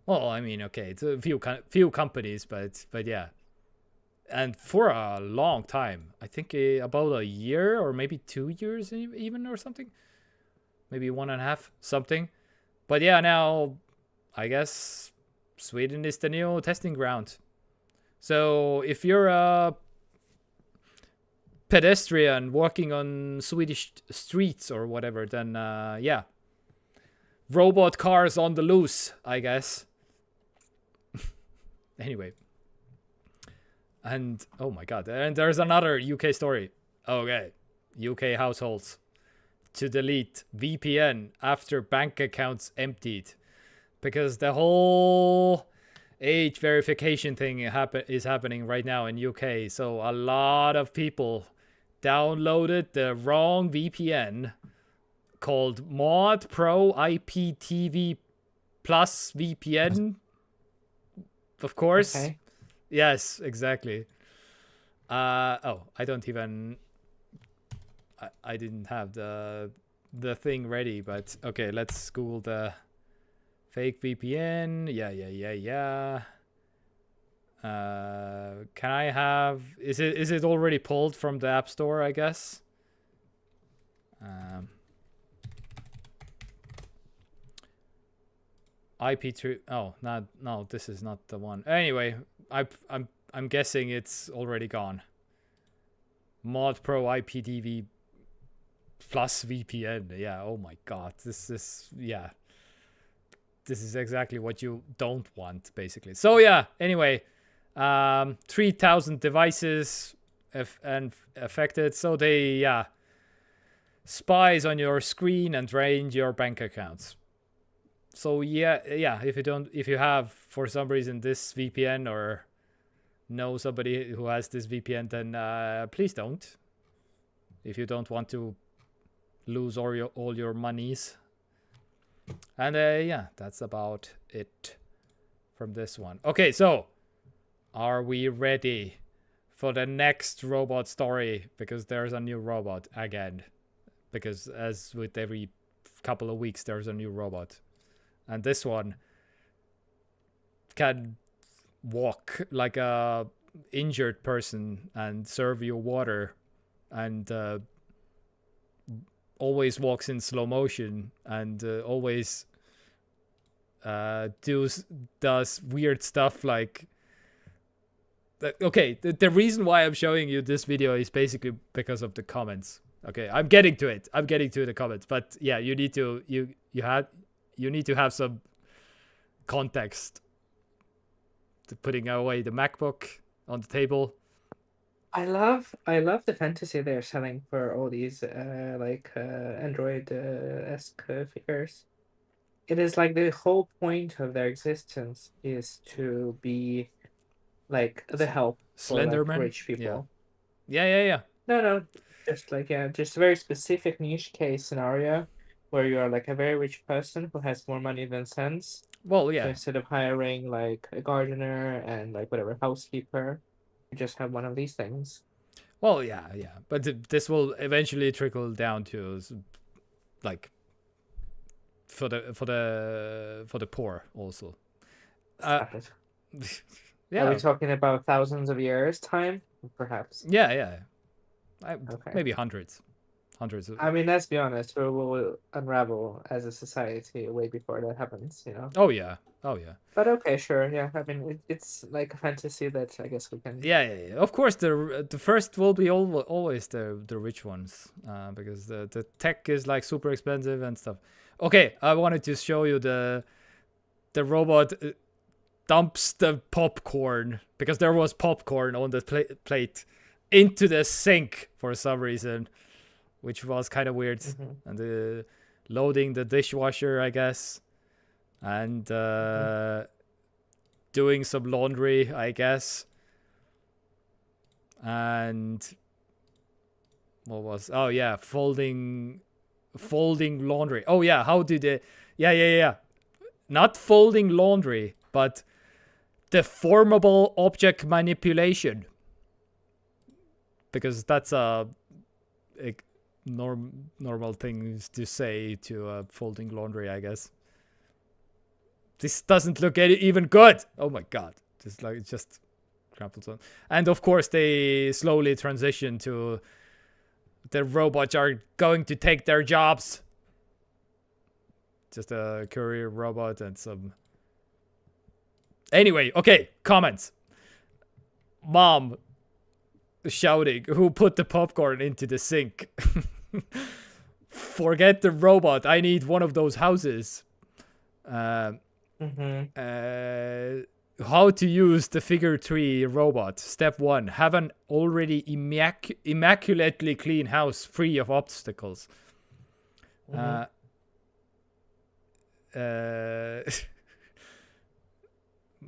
Well, I mean, okay, it's a few companies, but yeah. And for a long time, I think about a year or maybe 2 years even, or something. Maybe 1.5, something. But yeah, now I guess Sweden is the new testing ground. So if you're a pedestrian walking on Swedish streets or whatever, then yeah. Robot cars on the loose, I guess. Anyway. And oh my god, and there's another UK story. Okay, UK households to delete VPN after bank accounts emptied, because the whole age verification thing is happening right now in UK. So a lot of people downloaded the wrong VPN called Modpro IP TV VPN, of course. Okay. Yes, exactly. Oh, I don't even. I didn't have the thing ready, but okay, let's Google the fake VPN. Yeah. Can I have? Is it already pulled from the App Store? I guess. IP3. Oh, no, this is not the one. Anyway. I'm guessing it's already gone. Modpro IP TV VPN. Yeah. Oh my god. This is exactly what you don't want, basically. So yeah. Anyway, 3,000 devices affected. So they spies on your screen and drained your bank accounts. So yeah, if you have for some reason this VPN or know somebody who has this VPN, then please don't. If you don't want to lose all your monies. And yeah, that's about it from this one. Okay, so are we ready for the next robot story? Because there's a new robot again. Because as with every couple of weeks, there's a new robot. And this one can walk like a injured person and serve you water, and always walks in slow motion, and always does weird stuff like. Okay, the reason why I'm showing you this video is basically because of the comments. Okay, I'm getting to it. I'm getting to the comments, but yeah, you need to you need to have some context to putting away the MacBook on the table. I love the fantasy they're selling for all these Android esque figures. It is like the whole point of their existence is to be like the help for like Slenderman? rich people. Yeah. No, just just a very specific niche case scenario where you are like a very rich person who has more money than sense. Well, So yeah. instead of hiring like a gardener and like whatever housekeeper, you just have one of these things. Well, yeah. But this will eventually trickle down to like for the poor also. Stop it. Are we Yeah, talking about thousands of years time? Perhaps. yeah, yeah. Okay. Maybe hundreds, hundreds of. I mean, let's be honest, we will unravel as a society way before that happens, you know? Oh yeah, oh yeah. But okay, sure, yeah. I mean, it's like a fantasy that I guess we can. Yeah, yeah, yeah. Of course, the first will be always the rich ones, because the tech is like super expensive and stuff. Okay, I wanted to show you the robot dumps the popcorn, because there was popcorn on the plate into the sink for some reason, which was kind of weird. Hmm. And loading the dishwasher, I guess, and Hmm. doing some laundry, I guess. And what was, oh yeah, folding laundry. Oh yeah, how did it, yeah, not folding laundry, but deformable object manipulation, because that's a normal thing to say to folding laundry, I guess. This doesn't look even good. Oh my god, just crumpled on. And of course they slowly transition to the robots are going to take their jobs. Just a courier robot and some. Anyway, okay, comments. Mom shouting, who put the popcorn into the sink? Forget the robot. I need one of those houses. Uh, Hmm. how to use the figure 3 robot. Step 1. Have an already immaculately clean house free of obstacles. Hmm.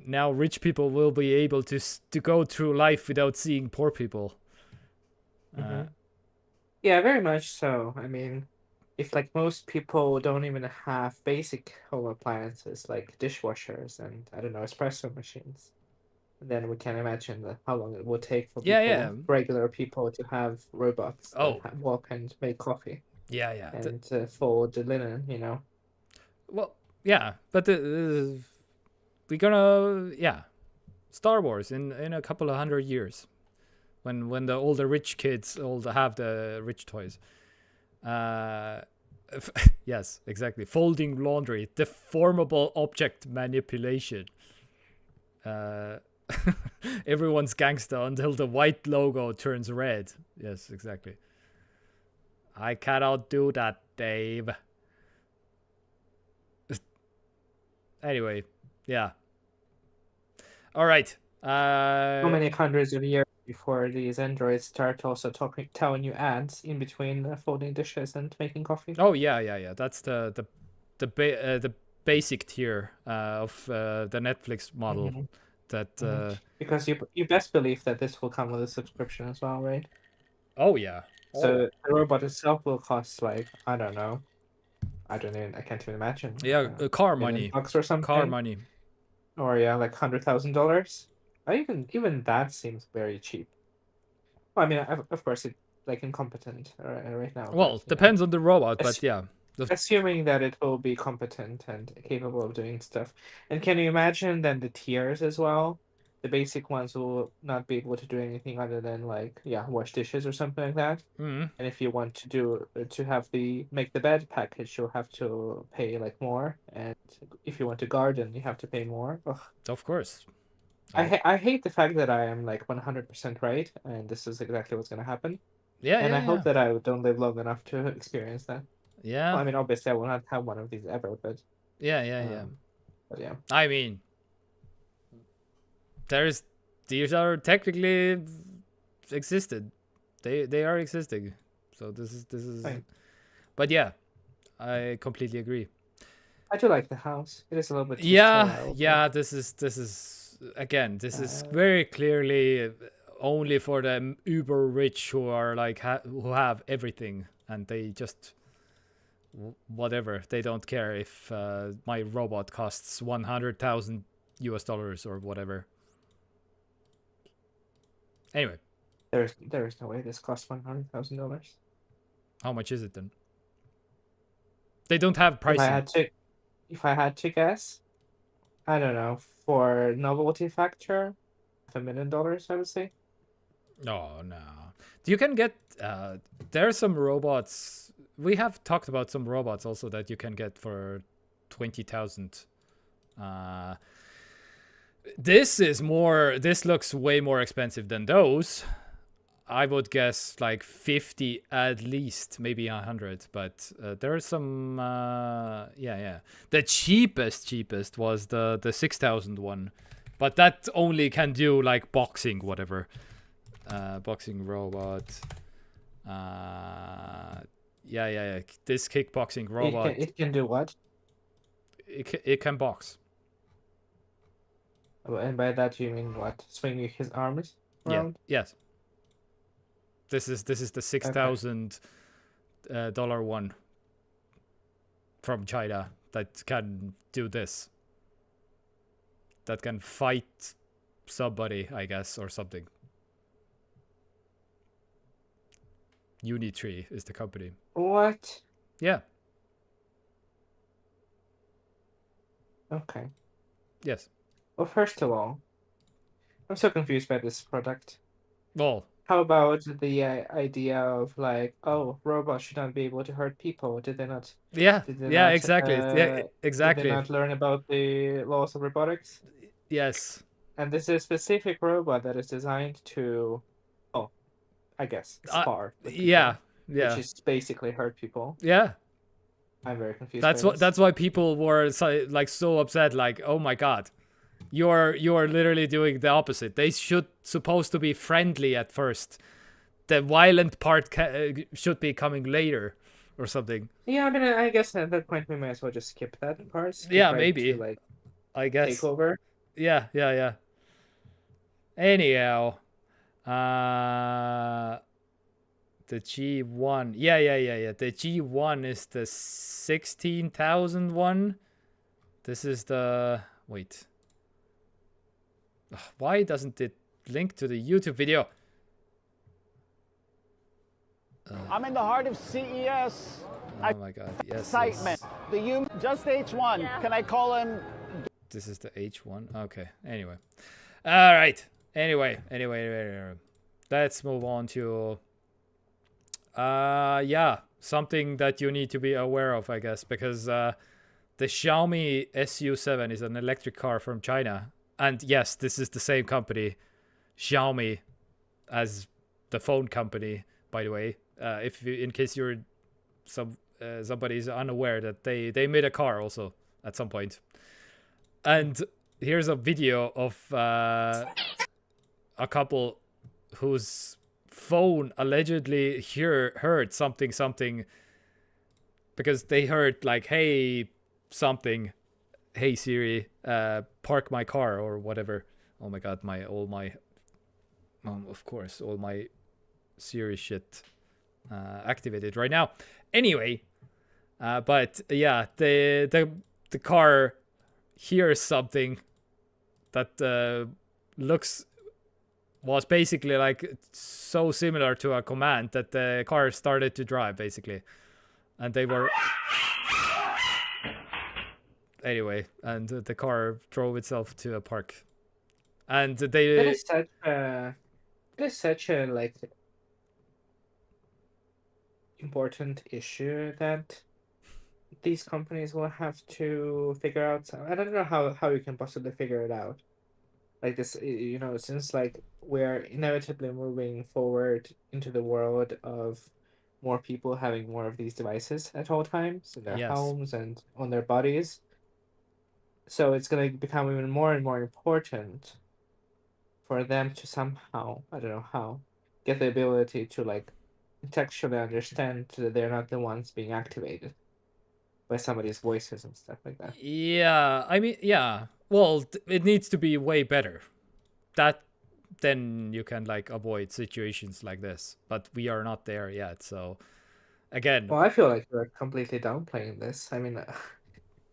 Now rich people will be able to go through life without seeing poor people. Hmm. Yeah, very much so. I mean, if like most people don't even have basic home appliances like dishwashers and I don't know, espresso machines, then we can imagine how long it would take for Yeah, yeah. regular people, to have robots that Oh, walk and make coffee yeah, yeah. and fold the linen, you know. Well, yeah, but we're gonna, yeah, Star Wars in a couple of 100 years, when the all the rich kids all have the rich toys. Uh, yes, exactly. Folding laundry, deformable object manipulation. Uh, everyone's gangsta until the white logo turns red. Yes, exactly. I cannot do that, Dave. Anyway, yeah. All right. So many hundreds of years before these androids start also telling you ads in between folding dishes and making coffee. Oh yeah, yeah, yeah. That's the basic tier of the Netflix model. Hmm. That Hmm. Because you best believe that this will come with a subscription as well, right? oh yeah. Oh So the robot itself will cost like, I don't know, I can't even imagine, like yeah. a Car million money. bucks or Car something, money. or yeah, like $100,000. Even that seems very cheap. Well, I mean, of course, it like incompetent right now, but Well, depends on the robot, but ass- yeah. assuming that it will be competent and capable of doing stuff. And can you imagine then the tiers as well? The basic ones will not be able to do anything other than like, yeah, wash dishes or something like that. Mm, And if you want to to have the make the bed package, you'll have to pay like more. And if you want to garden, you have to pay more. Ugh. of course. I hate the fact that I am like 100% right, and this is exactly what's gonna happen. Yeah, And yeah, I yeah. hope that I don't live long enough to experience that. Yeah. Well, I mean, obviously, I will not have one of these ever, Yeah, yeah, yeah. um, but yeah. I mean, there's these are technically existed. They are existing. So this is Fine. but yeah, I completely agree. I do like the house. It is a little bit too Yeah, sterile, but yeah, this is again, this is uh, very clearly only for the uber rich who are like who have everything, and they just whatever, they don't care if my robot costs 100,000 US dollars or whatever. Anyway, there is no way this costs $100,000. how much is it then? They don't have If I pricing. had to, if I had to guess, I don't know, for novelty factor, $1 million, I would say. Oh no. You can get there are some robots. We have talked about some robots also that you can get for 20,000. This looks way more expensive than those. I would guess like 50 at least, maybe 100, but there are some yeah. The cheapest was the 6,000 one. But that only can do like boxing whatever. Boxing robot. Yeah. This kickboxing robot. It can do what? It can box. And by that you mean what? Swinging his arms around? Yeah. Yes. This is the $6,000 one from China that can do this. That can fight somebody, I guess, or something. Unitree is the company. What? Yeah. Okay. Yes. Well, first of all, I'm so confused by this product. Well, How about the idea of like, oh, robots should not be able to hurt people? Did they not? yeah. Did they Yeah, not? exactly. Yeah, Did exactly. they not learn about the laws of robotics? Yes. And this is a specific robot that is designed to, oh, I guess, spar with people, Yeah. which is basically hurt people. Yeah. I'm very confused. That's why people were so upset. Like, oh my god, you're literally doing the opposite. They supposed to be friendly at first. The violent part should be coming later, or something. Yeah, I mean, I guess at that point we might as well just skip that part. Yeah, maybe. To, like, I guess. take over. Yeah. Anyhow, the G1. Yeah. The G1 is the 16,000 one. This is the... Wait. Ugh, why doesn't it link to the YouTube video? I'm in the heart of CES. Oh my god, yes. Excitement. Just H1. Yeah. Can I call him? This is the H1? Okay, anyway. Alright. Anyway. Let's move on to... yeah, something that you need to be aware of, I guess, because the Xiaomi SU7 is an electric car from China. And yes, this is the same company, Xiaomi, as the phone company, by the way. In case you're somebody's unaware that they made a car also at some point. And here's a video of a couple whose phone allegedly heard something because they heard like, hey something, hey Siri, park my car or whatever. Oh my god, all my Siri shit activated right now. Anyway, but yeah, the car hears something that was basically like so similar to a command that the car started to drive basically, and they were anyway, and the car drove itself to a park, and It is such a like important issue that these companies will have to figure out. I don't know how you can possibly figure it out. Like this, since like we're inevitably moving forward into the world of more people having more of these devices at all times in their homes and on their bodies. So it's going to become even more and more important for them to somehow, I don't know how, get the ability to like contextually understand that they're not the ones being activated by somebody's voices and stuff like that. Yeah, I mean, yeah. Well, it needs to be way better. Then you can like avoid situations like this. But we are not there yet. So again. Well, I feel like you're completely downplaying this. I mean,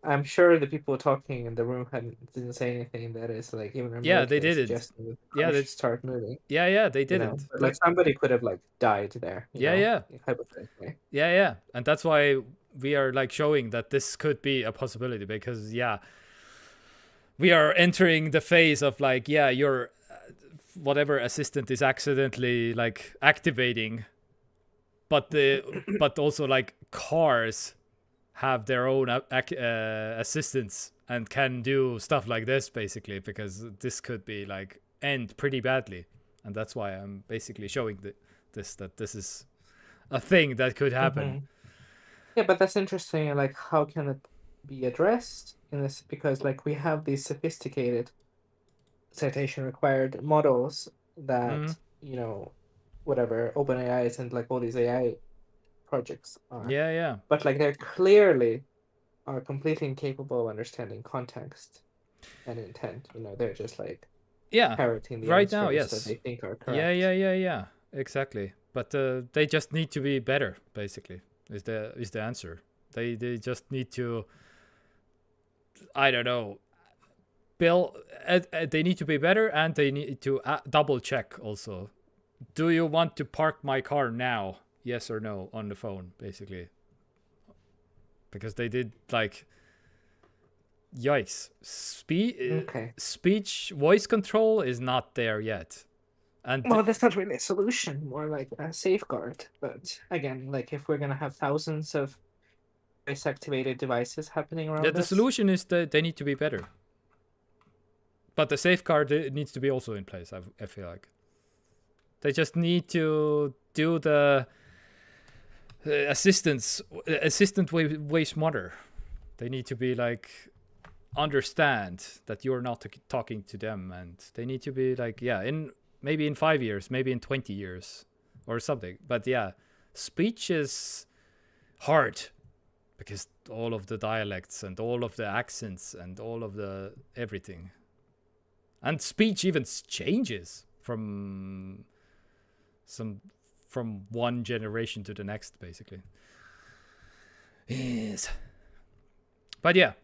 I'm sure the people talking in the room didn't say anything that is like even remotely. Yeah, they didn't. Yeah, they start moving. Yeah, they didn't. But, like somebody could have like died there. Yeah. Hypothetically. Yeah, and that's why we are like showing that this could be a possibility because we are entering the phase of like, you're whatever assistant is accidentally like activating, but also like cars have their own assistants and can do stuff like this basically, because this could be like end pretty badly, and that's why I'm basically showing that this is a thing that could happen. Yeah, but that's interesting. Like, how can it be addressed in this? Because like we have these sophisticated citation required models that whatever OpenAI is and like all these AI projects are. Yeah. But like they're clearly are completely incapable of understanding context and intent. They're just like parroting the right now, answers yes, that they think are correct. Yeah, exactly. But they just need to be better basically, is the answer. They just need to, I don't know, they need to be better, and they need to double check also. Do you want to park my car now? Yes or no on the phone, basically. Because they did like, yikes. Speech voice control is not there yet. And well, that's not really a solution, more like a safeguard. But again, like if we're gonna have thousands of voice activated devices happening around the solution is that they need to be better. But the safeguard needs to be also in place, I feel like. They just need to do the assistant way smarter. They need to be like, understand that you're not talking to them, and they need to be like, maybe in 5 years, maybe in 20 years or something. But yeah, speech is hard because all of the dialects and all of the accents and all of the everything. And speech even changes from one generation to the next, basically. Yes. But yeah,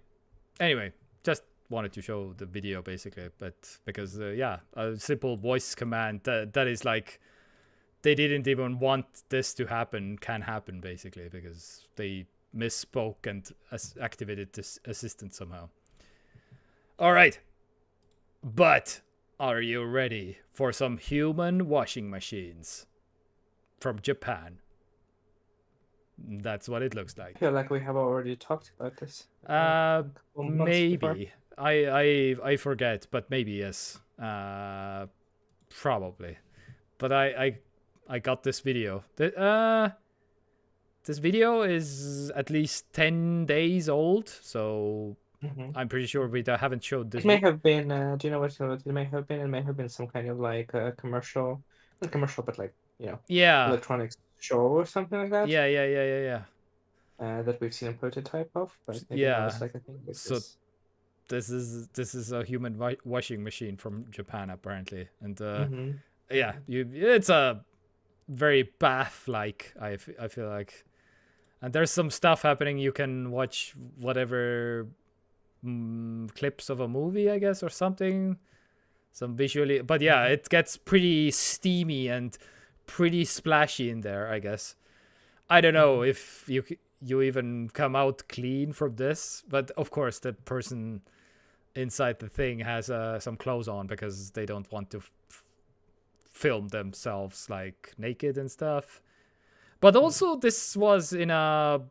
anyway, just wanted to show the video basically, but because a simple voice command that is like, they didn't even want this to happen can happen basically, because they misspoke and activated this assistant somehow. All right, but are you ready for some human washing machines from Japan? That's what it looks like. I feel like we have already talked about this. Maybe. I forget, but maybe yes. Probably. But I got this video. This video is at least 10 days old, so I'm pretty sure we haven't showed this. It may have been, do you know what it may have been? It may have been some kind of like commercial, not commercial, but like, electronics show or something like that. Yeah. That we've seen a prototype of, but maybe yeah. like a thing like so this is a human washing machine from Japan apparently, and it's a very bath-like. I feel like, and there's some stuff happening. You can watch whatever clips of a movie, I guess, or something, some visually. But yeah, it gets pretty steamy and pretty splashy in there, I guess. I don't know if you even come out clean from this, but of course the person inside the thing has some clothes on because they don't want to film themselves like naked and stuff. But also this was in a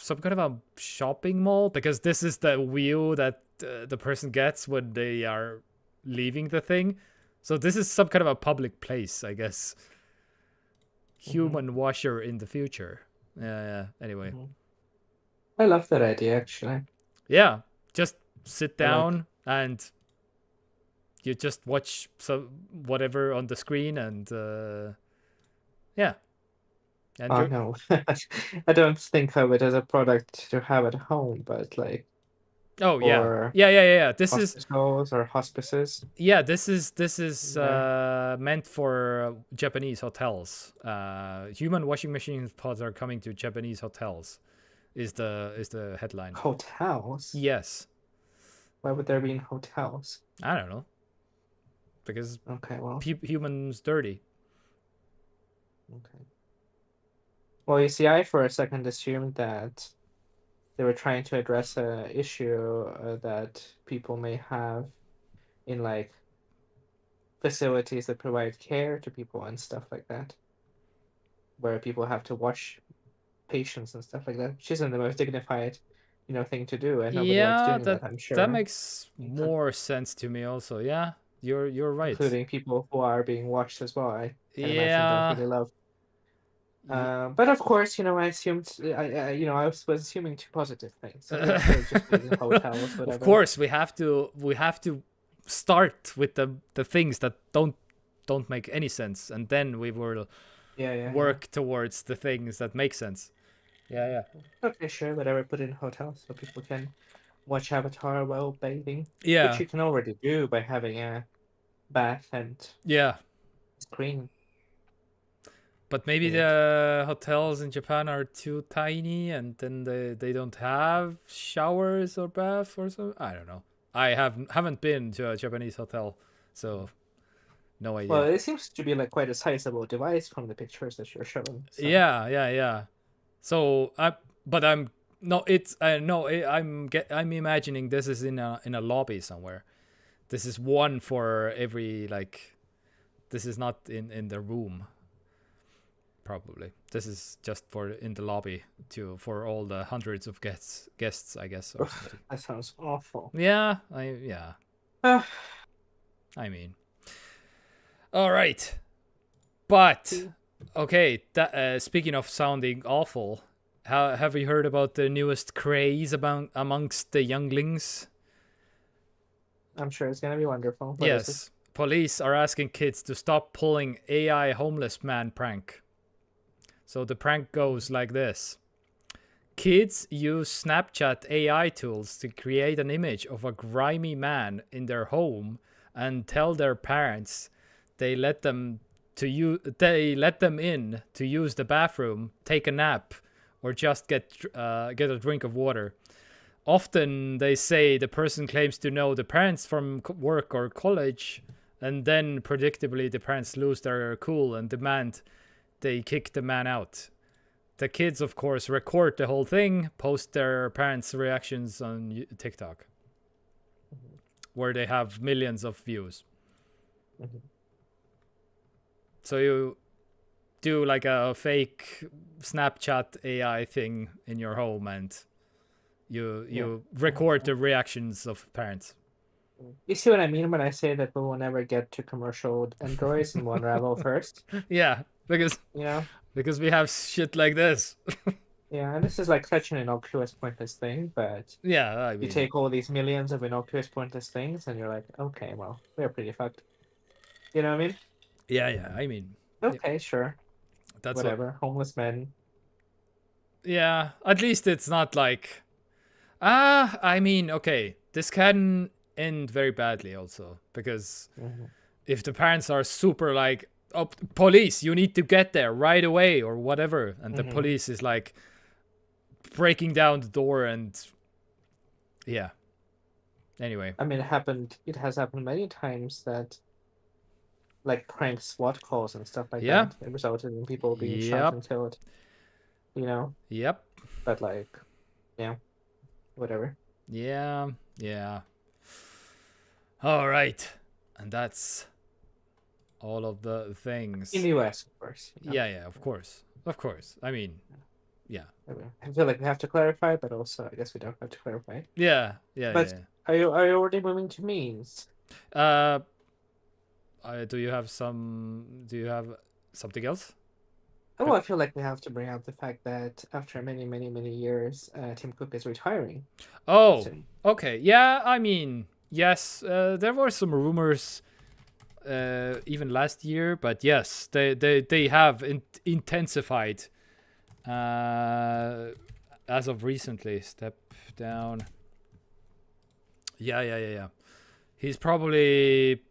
some kind of a shopping mall, because this is the view that the person gets when they are leaving the thing. So this is some kind of a public place, I guess. Human washer in the future. Yeah. Anyway. I love that idea, actually. Yeah. Just sit down and you just watch whatever on the screen, and yeah. And oh no, I don't think of it as a product to have at home, but like. Oh yeah. This is hospitals or hospices. Yeah, this is meant for Japanese hotels. Human washing machine pods are coming to Japanese hotels. Is the headline? Hotels? Yes. Why would there be in hotels? I don't know. Because humans dirty. Okay. Well, you see, I for a second assumed that they were trying to address a issue that people may have in like facilities that provide care to people and stuff like that, where people have to watch patients and stuff like that, which isn't the most dignified, thing to do, and nobody likes Yeah, doing that, I'm that sure, makes more sense to me also. Yeah, you're right. including people who are being watched as well. I can imagine don't Yeah. really love. Ye- But of course, I assumed, I was assuming two positive things. So yes, they'll just be in hotels, Of whatever. course, we have to start with the things that don't make any sense, and then we will Yeah. work towards the things that make sense. Yeah. Okay, sure, whatever. Put in hotels so people can watch Avatar while bathing, which Yeah. you can already do by having a bath and Yeah. screen. But maybe Weird. the hotels in Japan are too tiny, and then they don't have showers or bath or something. I don't know. I haven't been to a Japanese hotel, so no Well, idea. it seems to be like quite a sizable device from the pictures that you're showing. So. Yeah. So but I'm no, it's no, I'm imagining this is in a lobby somewhere. This is one for every like. This is not in the room. Probably this is just for in the lobby for all the hundreds of guests, I guess, or something. That sounds awful. Yeah, Uh, I mean, all right, but See? okay. Speaking of sounding awful, have you heard about the newest craze amongst the younglings? I'm sure it's gonna be wonderful. What is it? Yes, police are asking kids to stop pulling AI homeless man prank. So the prank goes like this. Kids use Snapchat AI tools to create an image of a grimy man in their home and tell their parents they let them in to use the bathroom, take a nap, or just get a drink of water. Often they say the person claims to know the parents from work or college, and then predictably the parents lose their cool and demand they kick the man out. The kids, of course, record the whole thing, post their parents' reactions on TikTok, where they have millions of views. Mm-hmm. So you do like a fake Snapchat AI thing in your home, and you record the reactions of parents. You see what I mean when I say that we will never get to commercial androids and we'll unravel first? Yeah, because we have shit like this. Yeah, and this is like such an innocuous, pointless thing, but Yeah, I you mean, take all these millions of innocuous, pointless things, and you're like, okay, well, we're pretty fucked. You know what I mean? yeah. I mean, Okay, sure, that's whatever. Homeless men. Yeah, at least it's not like. I mean, okay, this can end very badly also because if the parents are super like, oh, police, you need to get there right away or whatever, and the police is like breaking down the door and yeah. Anyway, I mean, it has happened many times that, like, prank SWAT calls and stuff like that. It resulted in people being shot and killed. Yep. But like, yeah, whatever. Yeah. All right, and that's all of the things in the US, of course. Yeah, of course. I mean, yeah. I feel like we have to clarify, but also I guess we don't have to clarify. Yeah. But are you already moving to memes? Do you have something else? Oh, I feel like we have to bring up the fact that after many, many, many years, Tim Cook is retiring. Oh, soon. Okay. Yeah, I mean, yes, there were some rumors even last year, but yes, they have intensified as of recently. Step down. Yeah. He's probably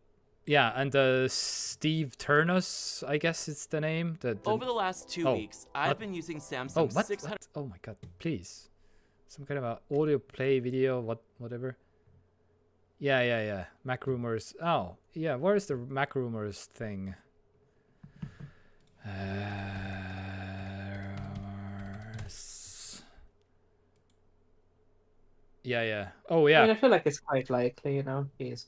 and Steve Turnus, I guess it's the name. Over the last 2 weeks, I've been using Samsung 600. What? Oh my god! Please, some kind of a audio play video, whatever. Yeah. Mac rumors. Oh, yeah. Where's the Mac rumors thing? Yeah. Oh, yeah. I mean, I feel like it's quite likely, he's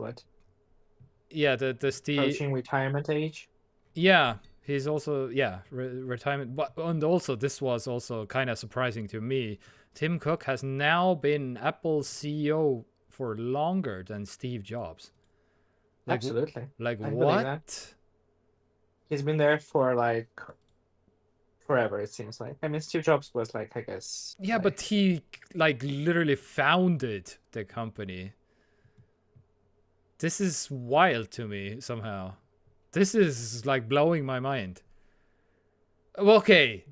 Yeah, the Steve. Approaching retirement age. Yeah, he's also retirement. But and also this was also kind of surprising to me. Tim Cook has now been Apple's CEO for longer than Steve Jobs. Absolutely. Like I believe what? that. He's been there for like forever, it seems like. I mean, Steve Jobs was like, I guess. Yeah, like, but he like literally founded the company. This is wild to me somehow. This is like blowing my mind. Okay.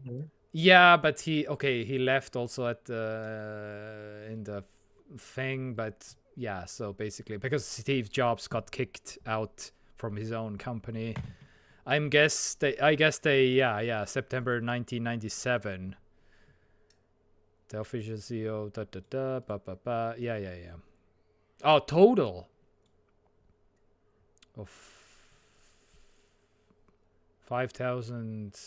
Yeah, but he left also at the in the thing, but yeah, so basically because Steve Jobs got kicked out from his own company. I guess they September 1997. The official CEO yeah. Oh, total of 5,000.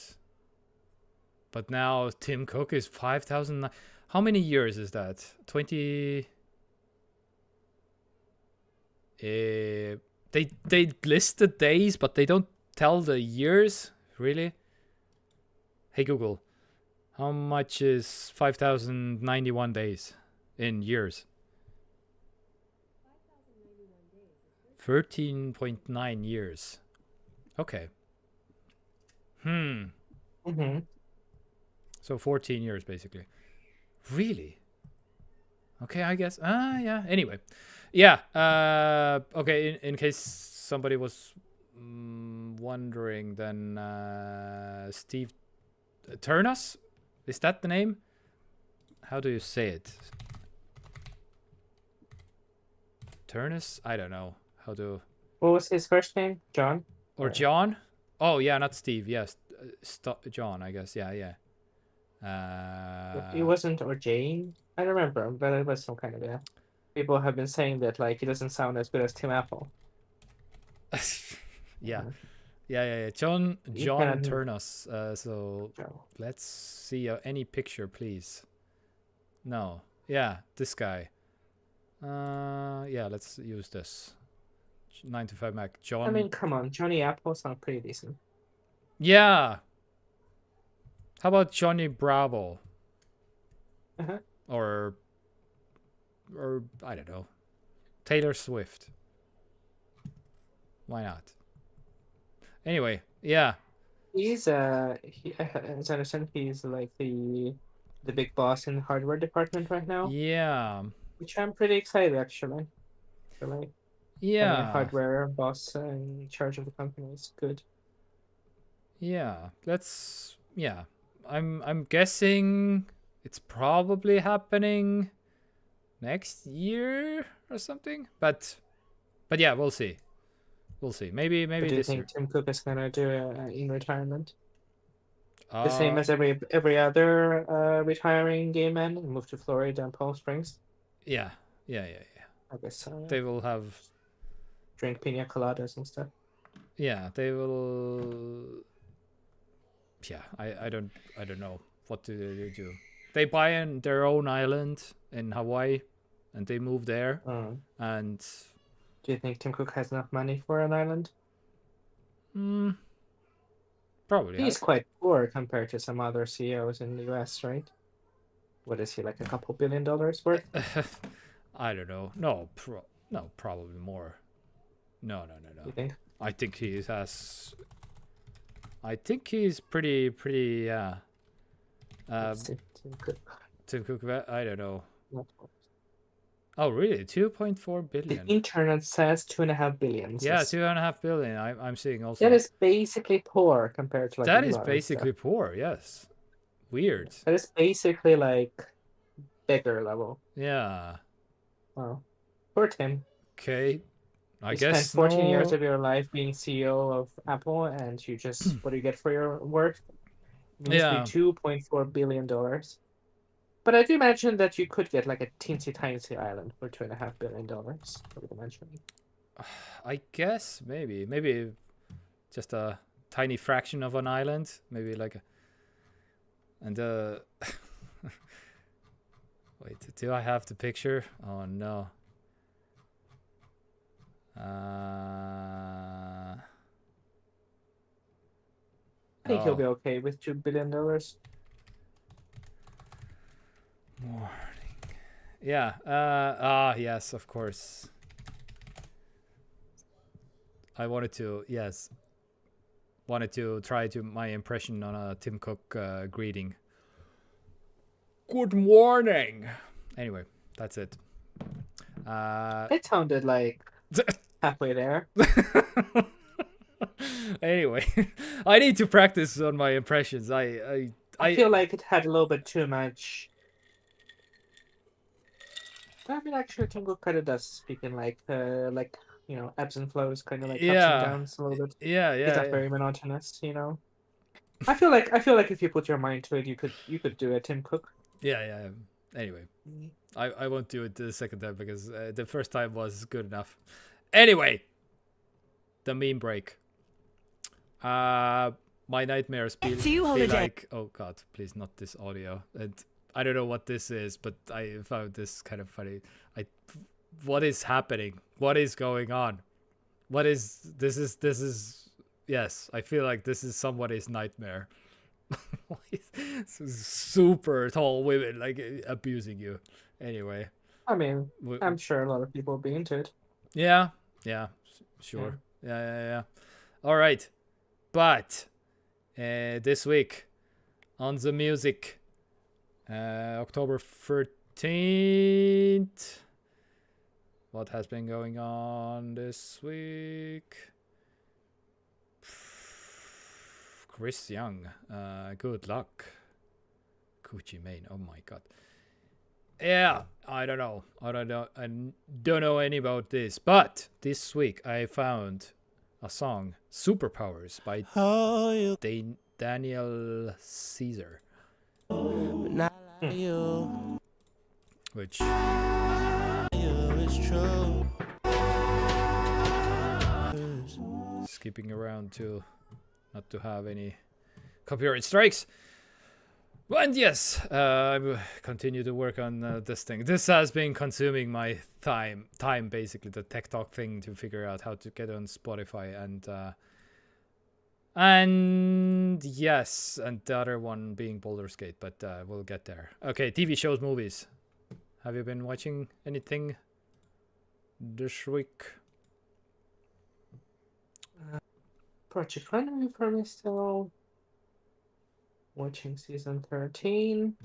But now Tim Cook is 5,000. How many years is that? 20. They list the days, but they don't tell the years. Really? Hey Google, how much is 5,091 days in years? 13.9 years. Okay. So 14 years basically. Really? Okay, I guess. Yeah. Anyway, yeah. Okay. In case somebody was wondering, then Steve Turnus, is that the name? How do you say it? Turnus? I don't know how to. What was his first name? John? Or John? Oh yeah, not Steve. Yes, John. I guess. Yeah. It wasn't, or Jane? I don't remember, but it was some kind of, yeah. People have been saying that like he doesn't sound as good as Tim Apple. Yeah. John cannot- Turnus. So let's see any picture, please. No. Yeah, this guy. Yeah, let's use this. 9 to 5 Mac. John. I mean, come on, Johnny Apple sounds pretty decent. Yeah. How about Johnny Bravo? Or I don't know. Taylor Swift. Why not? Anyway, yeah. He's as I understand, he's like the big boss in the hardware department right now. Yeah. Which I'm pretty excited actually. So like, having a hardware boss in charge of the company is good. Yeah. I'm guessing it's probably happening next year or something. But yeah, we'll see. Maybe What do you this think year. Tim Cook is gonna do in retirement? The same as every other retiring gay man, move to Florida and Palm Springs. Yeah. I guess so. They will have drink pina coladas and stuff. Yeah, they will. Yeah, I don't know what do they do. They buy their own island in Hawaii, and they move there. And do you think Tim Cook has enough money for an island? Probably. He's quite poor compared to some other CEOs in the US, right? What is he, like a couple $1 billion worth? I don't know. No, probably more. No. You think? I think he's pretty. Tim Cook. I don't know. Oh, really? 2.4 billion. The internet says 2.5 billion. Yeah, 2.5 billion. I'm seeing also. That is basically poor compared to like. That is basically poor. Yes. Weird. That is basically like beggar level. Yeah. Wow. Poor Tim. Okay. I you guess spent 14 years of your life being CEO of Apple, and you just what do you get for your work? Yeah. $2.4 billion. But I do imagine that you could get like a teensy tiny island for $2.5 billion. I would imagine. I guess maybe just a tiny fraction of an island, maybe like a. And wait, do I have the picture? Oh no. I think he'll be Oh, okay with $2 billion. morning. Yeah. Yes, of course. I wanted to try to my impression on a Tim Cook greeting. Good morning. Anyway, that's it. It sounded like halfway there. Anyway, I need to practice on my impressions. I feel like it had a little bit too much. I mean, actually, Tim Cook kind of does speak in like ebbs and flows, kind of like ups and downs a little bit. Yeah. It's not very monotonous, you know. I feel like if you put your mind to it, you could do it, Tim Cook. Yeah. Anyway, I won't do it the second time because the first time was good enough. Anyway, the meme break. My nightmares be like, oh god, please not this audio. And I don't know what this is, but I found this kind of funny. What is happening? What is going on? This is yes, I feel like this is somebody's nightmare. Super tall women like abusing you. Anyway, I mean, I'm sure a lot of people will be into it. Yeah, sure. Yeah. All right, but this week on the music, October 13th. What has been going on this week? Chris Young, good luck. Gucci Mane, oh my god. Yeah, I don't know. I don't know any about this. But this week I found a song, Superpowers by Daniel Caesar. Which skipping around to not to have any copyright strikes. And yes, I continue to work on this thing. This has been consuming my time basically, the TekTok thing to figure out how to get on Spotify and yes, and the other one being Baldur's Gate, but we'll get there. Okay, TV shows, movies. Have you been watching anything this week? Project Runway for me still. Watching season 13.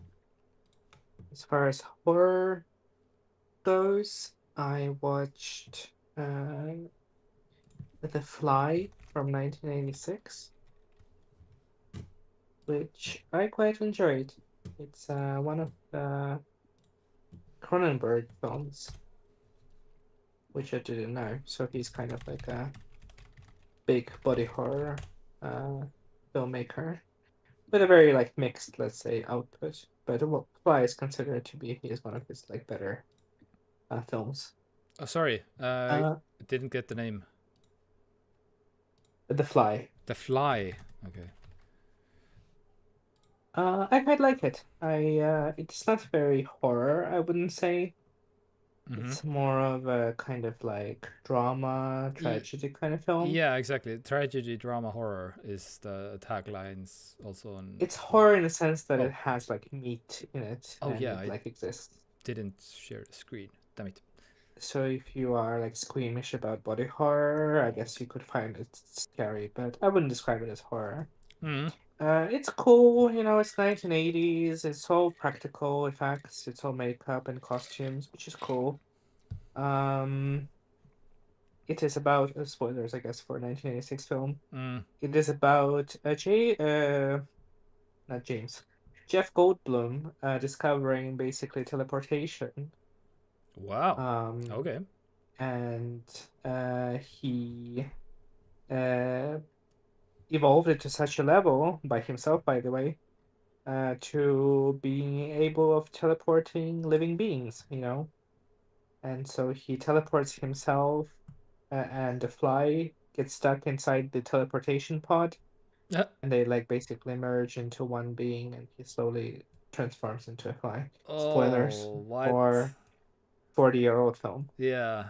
As far as horror goes, I watched The Fly from 1986, which I quite enjoyed. It's one of the Cronenberg films, which I didn't know. So he's kind of like a big body horror filmmaker with a very like mixed, let's say, output. But what Fly is considered to be is one of his like better films. Oh, sorry, didn't get the name. The Fly. The Fly. Okay. I quite like it. It's not very horror, I wouldn't say. It's more of a kind of like drama, tragedy kind of film. Yeah, exactly. Tragedy, drama, horror is the taglines also on. It's horror in the sense that it has like meat in it. Oh and yeah, it like exists. Didn't share the screen. Damn it. So if you are like squeamish about body horror, I guess you could find it scary, but I wouldn't describe it as horror. It's cool, you know, it's 1980s, it's all practical effects, it's all makeup and costumes, which is cool. It is about, spoilers, I guess, for a 1986 film. It is about Jeff Goldblum discovering basically teleportation. Wow. Okay. And he evolved it to such a level by himself, by the way, to being able of teleporting living beings, you know. And so he teleports himself, and the fly gets stuck inside the teleportation pod, and they like basically merge into one being, and he slowly transforms into a fly. Spoilers for 40-year-old film. Yeah.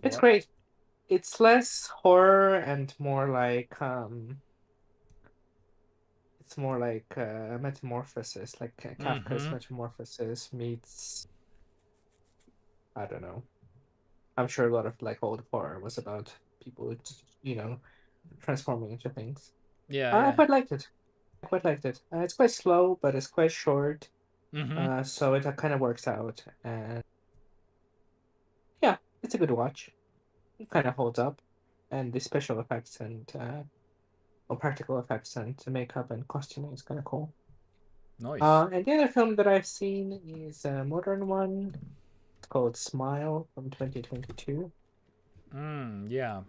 It's great. It's less horror and more like it's more like metamorphosis, like Kafka's Metamorphosis meets, I don't know. I'm sure a lot of like old horror was about people, transforming into things. Yeah, I yeah. quite liked it. I quite liked it. It's quite slow, but it's quite short. Mm-hmm. So it kind of works out, and yeah, it's a good watch. It kind of holds up, and the special effects and or practical effects and the makeup and costuming is kind of cool. Nice. And the other film that I've seen is a modern one. It's called Smile from 2022. Yeah.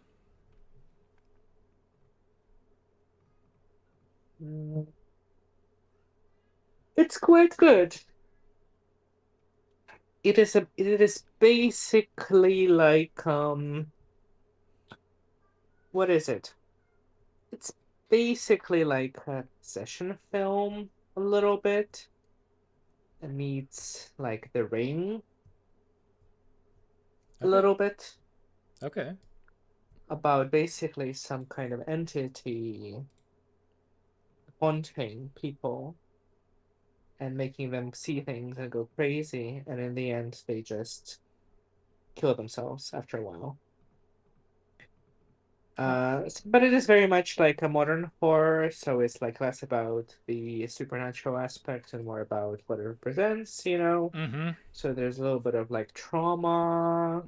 Mm, It's quite good. It is basically like what is it? It's basically like a session film a little bit. It meets like The Ring a Okay. little bit, Okay. about basically some kind of entity haunting people and making them see things and go crazy, and in the end they just kill themselves after a while. But it is very much like a modern horror, so it's like less about the supernatural aspect and more about what it represents, Mm-hmm. So there's a little bit of like trauma,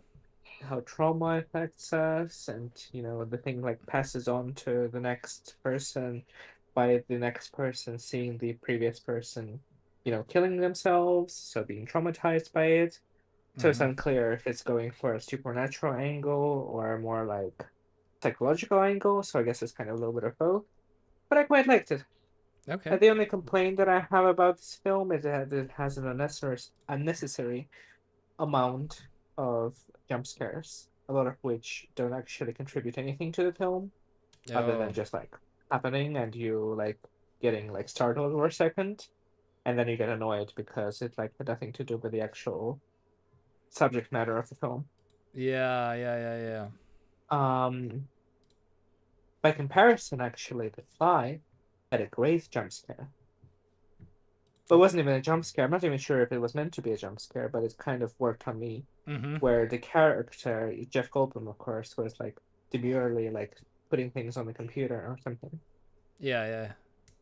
how trauma affects us, and the thing like passes on to the next person by the next person seeing the previous person, killing themselves, so being traumatized by it. So it's Mm-hmm. unclear if it's going for a supernatural angle or more like psychological angle, so I guess it's kind of a little bit of both. But I quite liked it. Okay. The only complaint that I have about this film is that it has an unnecessary amount of jump scares, a lot of which don't actually contribute anything to the film, other than Oh. just like happening and you like getting like startled for a second, and then you get annoyed because it like had nothing to do with the actual subject matter of the film. Yeah, yeah, yeah, yeah. Um, by comparison, actually, The Fly had a great jump scare. But it Okay. wasn't even a jump scare. I'm not even sure if it was meant to be a jump scare, but it kind of worked on me. Mm-hmm. Where the character, Jeff Goldblum, of course, was like demurely like putting things on the computer or something. Yeah, yeah.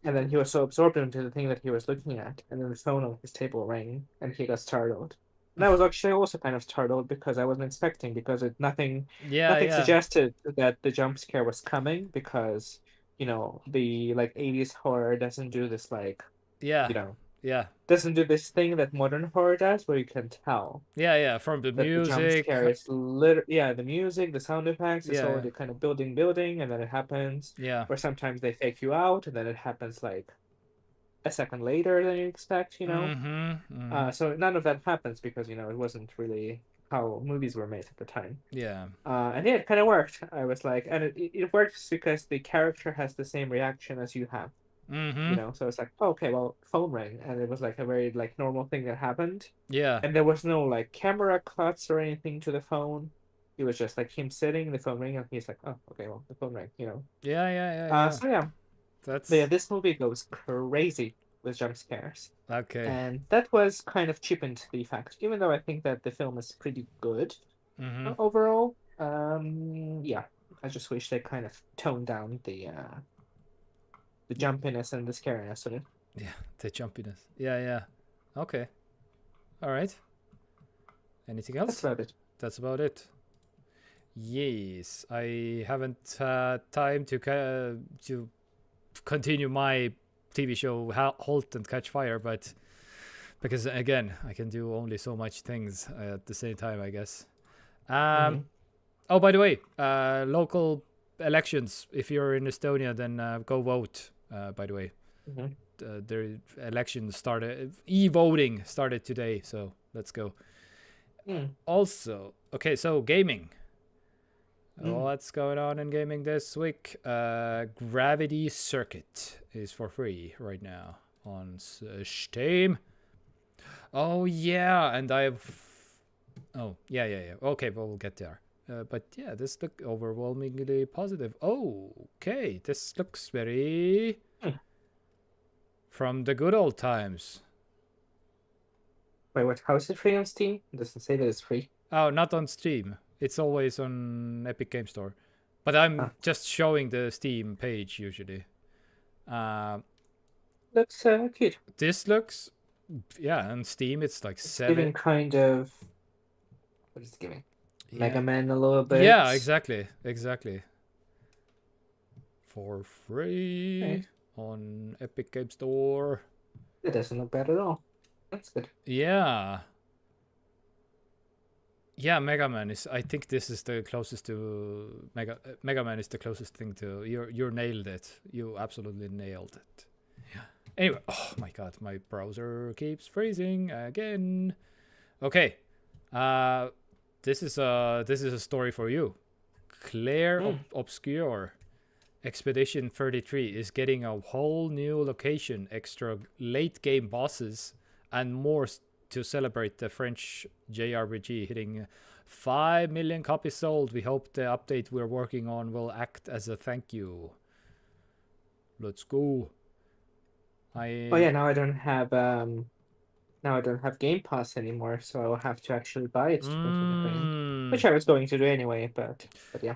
And then he was so absorbed into the thing that he was looking at, and then the phone on his table rang, and he got startled. And I was actually also kind of startled because I wasn't expecting, because Yeah, nothing yeah. suggested that the jump scare was coming, because the like 80s horror doesn't do this like Yeah. you know Yeah. doesn't do this thing that modern horror does, where you can tell Yeah, yeah. From the that the jump music. scare is the music, the sound effects, it's Yeah. already kind of building, and then it happens. Yeah. Or sometimes they fake you out, and then it happens like a second later than you expect. Mm-hmm. Mm-hmm. So none of that happens because it wasn't really how movies were made at the time. Yeah. And yeah, it kind of worked. I was like, and it works because the character has the same reaction as you have. Mm-hmm. So it's like, oh, okay, well, phone rang, and it was like a very like normal thing that happened, Yeah. and there was no like camera cuts or anything to the phone. It was just like him sitting, the phone rang, and he's like, oh, okay, well, the phone rang. Yeah, yeah, yeah, yeah. So yeah, but yeah, That's this movie goes crazy with jump scares, okay. and that was kind of cheapened the effect, even though I think that the film is pretty good Mm-hmm. overall. Yeah, I just wish they kind of toned down the jumpiness and the scariness of it. Yeah, the jumpiness. Yeah, yeah. Okay. All right. Anything That's else? about it. That's about it. Yes, I haven't had time to continue my TV show Halt and Catch Fire, but because again, I can do only so much things at the same time, I guess. Mm-hmm. Oh, by the way, local elections. If you're in Estonia, then go vote. By the way, Mm-hmm. their elections started. E-voting started today, so let's go. Mm. Also, okay, so gaming. Mm. What's going on in gaming this week? Gravity Circuit is for free right now on Steam. Oh yeah, and I've. Oh yeah, yeah, yeah. Okay, well, we'll get there. But yeah, this look overwhelmingly positive. Oh, okay, this looks very from the good old times. Wait, what? How is it free on Steam? It doesn't say that it's free. Oh, not on Steam. It's always on Epic Game Store. But I'm just showing the Steam page usually. Looks cute. This looks, yeah, on Steam it's like It's 7. giving kind of, what is it giving? Mega Man a little bit. Yeah, exactly. For free on Epic Game Store. It doesn't look bad at all. That's good. Yeah. Yeah, Mega Man is. I think this is the closest to Mega Man is the closest thing to. You nailed it. You absolutely nailed it. Yeah. Anyway, oh my god, my browser keeps freezing again. Okay. This is a story for you. Claire Obscure Expedition 33 is getting a whole new location, extra late game bosses, and more to celebrate the French JRPG hitting 5 million copies sold. We hope the update we're working on will act as a thank you. Let's go. Oh yeah, now I don't have Game Pass anymore, so I will have to actually buy it, which I was going to do anyway. But yeah.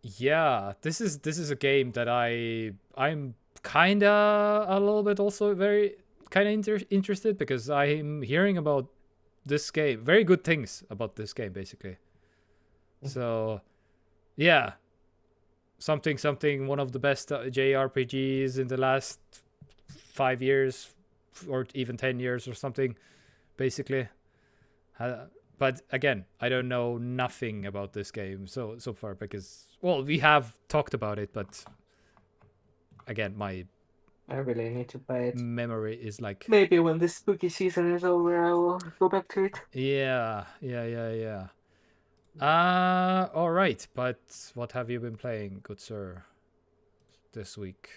Yeah, this is a game that I'm kinda a little bit also very interested, because I'm hearing about this game, very good things about this game basically. So yeah, something one of the best JRPGs in the last 5 years or even 10 years or something basically. But again, I don't know nothing about this game so far, because, well, we have talked about it, but again, I really need to buy it. Memory is like, maybe when this spooky season is over, I will go back to it. Yeah. All right, but what have you been playing, good sir, this week?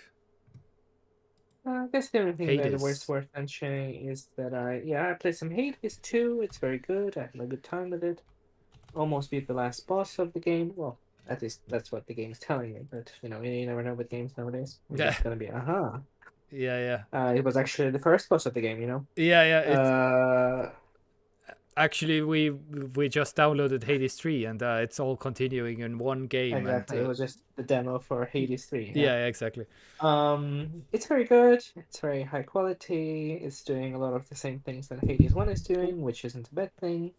I guess the only thing Hades. that was worth mentioning is that I played some Hades 2. It's very good. I had a good time with it. Almost beat the last boss of the game. Well, at least that's what the game's telling me. But you never know with games nowadays. It's gonna be Yeah. It was actually the first boss of the game. Yeah. Actually, we just downloaded Hades 3, and it's all continuing in one game. Exactly. And, it was just the demo for Hades 3. Yeah, exactly. It's very good. It's very high quality. It's doing a lot of the same things that Hades 1 is doing, which isn't a bad thing.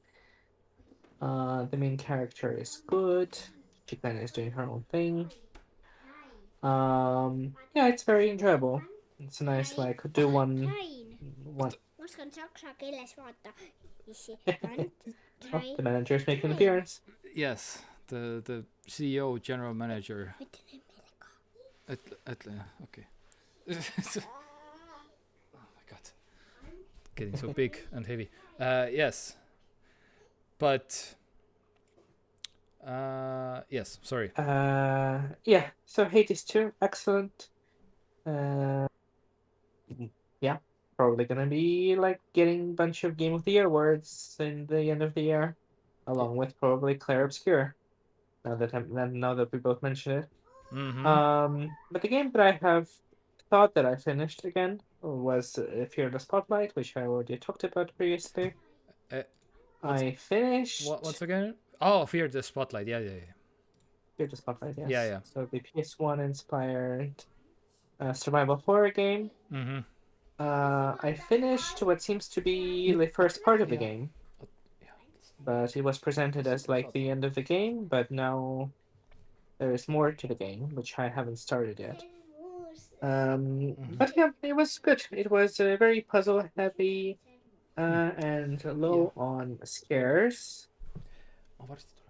The main character is good. She kind of is doing her own thing. Yeah, it's very enjoyable. It's a nice, do one. Oh, the manager is making an appearance. Yes, the CEO, general manager. Okay. Oh my god, getting so big and heavy. Yes, but yes. Sorry. Yeah. So Hades 2, excellent. Yeah, probably gonna be getting a bunch of Game of the Year awards in the end of the year, along with probably Claire Obscure. Now that we both mentioned it. But the game that I have thought that I finished again was Fear the Spotlight, which I already talked about previously. I finished. What's again? Oh, Fear the Spotlight. Yeah. Fear the Spotlight. Yes. Yeah. So the PS1 inspired survival horror game. I finished what seems to be the first part of the game, but it was presented as the end of the game. But now there is more to the game, which I haven't started yet. But yeah, it was good. It was very puzzle heavy and low on scares.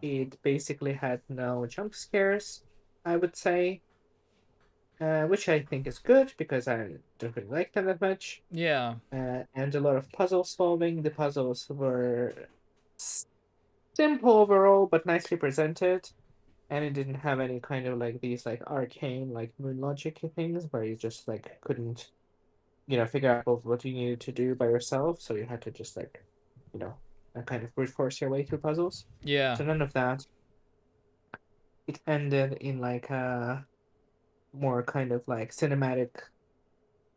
It basically had no jump scares, I would say. Which I think is good, because I don't really like them that much. Yeah. And a lot of puzzle solving. The puzzles were simple overall, but nicely presented. And it didn't have any kind of these arcane moon logic things where you just couldn't figure out what you needed to do by yourself. So you had to just kind of brute force your way through puzzles. Yeah. So none of that. It ended in like a more kind of like cinematic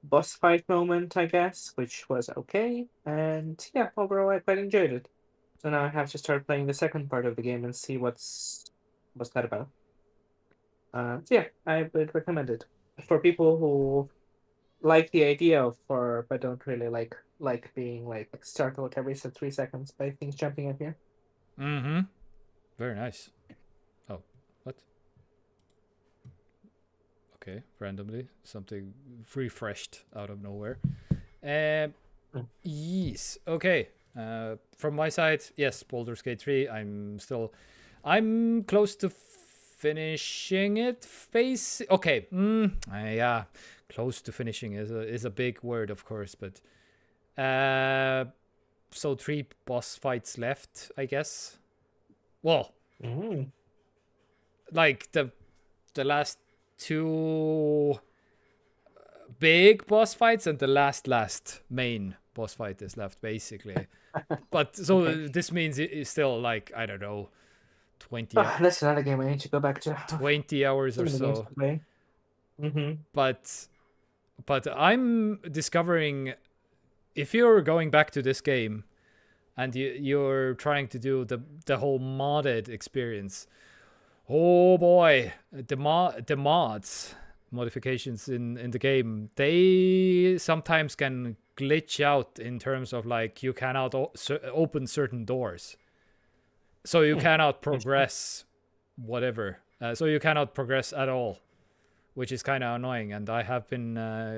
boss fight moment, I guess, which was okay. And yeah, overall I quite enjoyed it. So now I have to start playing the second part of the game and see what's that about. So yeah, I would recommend it for people who like the idea of horror but don't really like being like startled every 3 seconds by things jumping at you. Mm-hmm. Very nice. Oh, what? Okay, randomly something refreshed out of nowhere. Yes. Okay. From my side, yes, Baldur's Gate 3. I'm close to finishing it. Okay. Yeah, close to finishing is a big word, of course, but so 3 boss fights left, I guess. Well, like the last 2 big boss fights and the last main boss fight is left, basically. But so this means it is still like, I don't know, 20 that's another game I need to go back to. 20 hours or so. But I'm discovering, if you're going back to this game and you're trying to do the whole modded experience, oh boy, the mods modifications in the game, they sometimes can glitch out in terms of like you cannot open certain doors, so you cannot progress whatever, so you cannot progress at all, which is kind of annoying. And I have been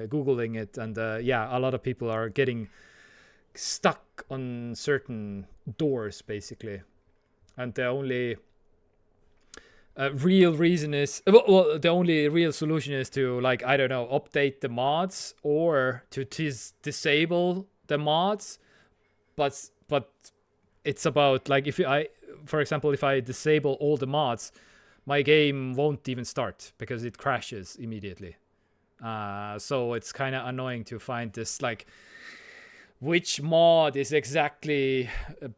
googling it, and yeah, a lot of people are getting stuck on certain doors basically, and the only real reason is, well, the only real solution is to, like, I don't know, update the mods or to disable the mods. But it's about like, for example, if I disable all the mods, my game won't even start because it crashes immediately. So it's kind of annoying to find this, like, which mod is exactly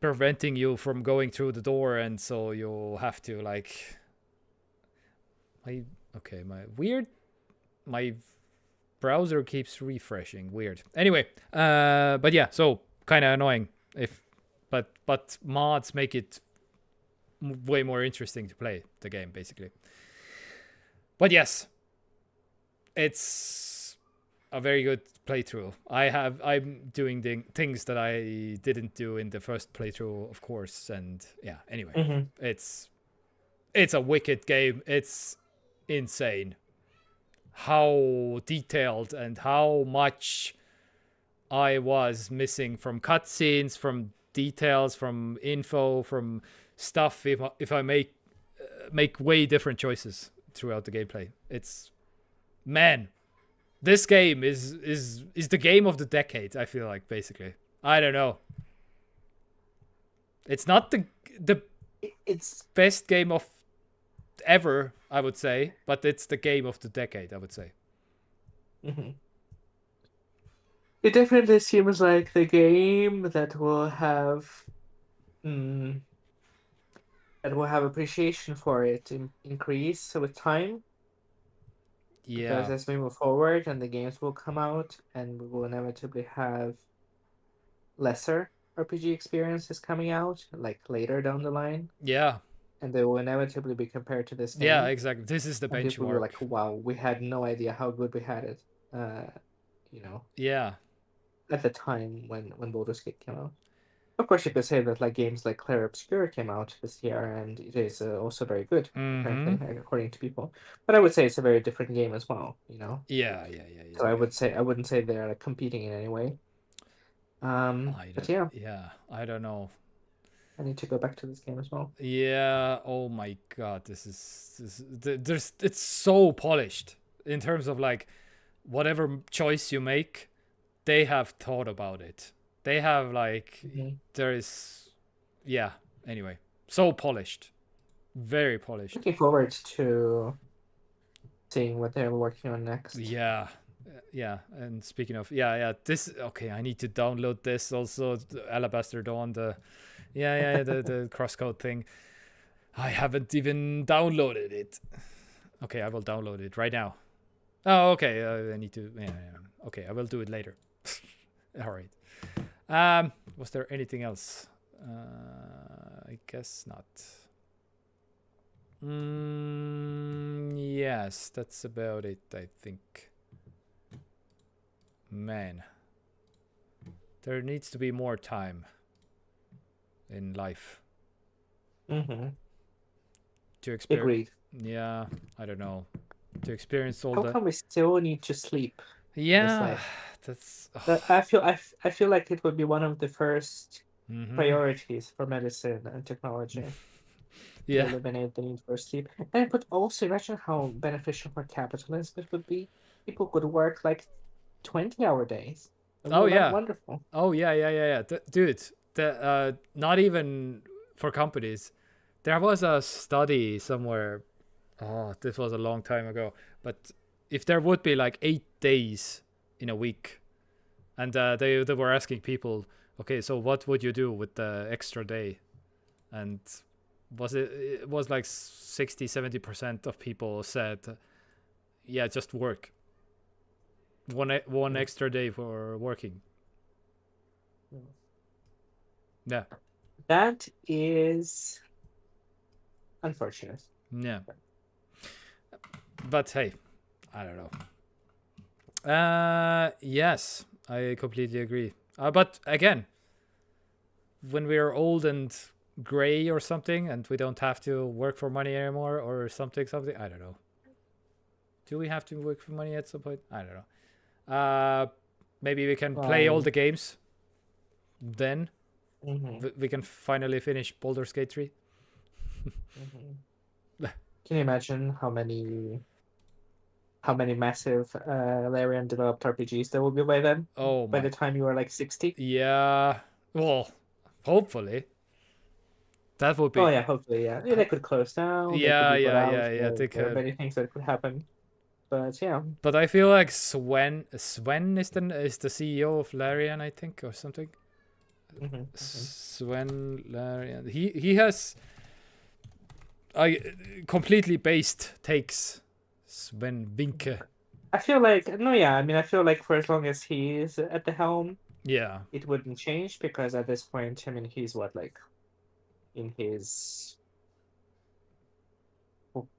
preventing you from going through the door, and so you have to like my browser keeps refreshing, weird. Anyway, but yeah, so kind of annoying. But mods make it way more interesting to play the game basically. But yes, it's a very good playthrough. I'm doing the things that I didn't do in the first playthrough, of course, and yeah, anyway. It's a wicked game. It's insane how detailed and how much I was missing from cutscenes, from details, from info, from stuff if I make way different choices throughout the gameplay. It's, man, this game is the game of the decade, I feel like, basically. I don't know. It's not it's best game of ever, I would say, but it's the game of the decade, I would say. It definitely seems like the game that will have appreciation for it increase with time. Yeah. Because as we move forward and the games will come out, and we will inevitably have lesser RPG experiences coming out, like later down the line. Yeah. And they will inevitably be compared to this game. Yeah, exactly. This is the benchmark. People were like, wow, we had no idea how good we had it. Yeah. At the time when Baldur's Gate came out. Of course, you could say that like games like Clair Obscur came out this year, and it is also very good, apparently, according to people. But I would say it's a very different game as well, Yeah. So I wouldn't say they're like competing in any way. But yeah. Yeah, I don't know. I need to go back to this game as well. Yeah. Oh my god, it's so polished in terms of like whatever choice you make, they have thought about it. They have like there is, yeah. Anyway, so polished, very polished. Looking forward to seeing what they're working on next. Yeah. And speaking of, this, okay, I need to download this also, Alabaster Dawn, Yeah, the crosscode thing. I haven't even downloaded it. Okay, I will download it right now. Oh, okay. I need to. Yeah. Okay, I will do it later. All right. Was there anything else? I guess not. Yes, that's about it, I think. Man, there needs to be more time in life Mm-hmm. to experience. Agreed. Yeah, I don't know. To experience all How the. come we still need to sleep? Yeah, that's. I feel like it would be one of the first priorities for medicine and technology to Yeah. eliminate the need for sleep. And but also imagine how beneficial for capitalism it would be. People could work like 20-hour days. It would Oh be yeah. wonderful. Oh yeah. Dude, not even for companies. There was a study somewhere. Oh, this was a long time ago. But if there would be like 8 days in a week, and they were asking people, okay, so what would you do with the extra day? And it was like 60-70% of people said, yeah, just work. One extra day for working. Yeah. That is unfortunate. Yeah. But hey, I don't know. Yes, I completely agree. But again, when we're old and gray or something, and we don't have to work for money anymore or something, I don't know. Do we have to work for money at some point? I don't know. Maybe we can play all the games. Then we can finally finish Baldur's Gate 3. Can you imagine how many massive Larian developed RPGs there will be by then? Oh, by the time you are like 60? Yeah. Well, hopefully. That would be. Oh yeah, hopefully, yeah. They could close down. Yeah. There are many things that could happen. But yeah. But I feel like Sven is the CEO of Larian, I think, or something. Sven Larian. He has completely based takes. Sven Vinke. I feel like I feel like for as long as he is at the helm, yeah, it wouldn't change because at this point, I mean, he's in his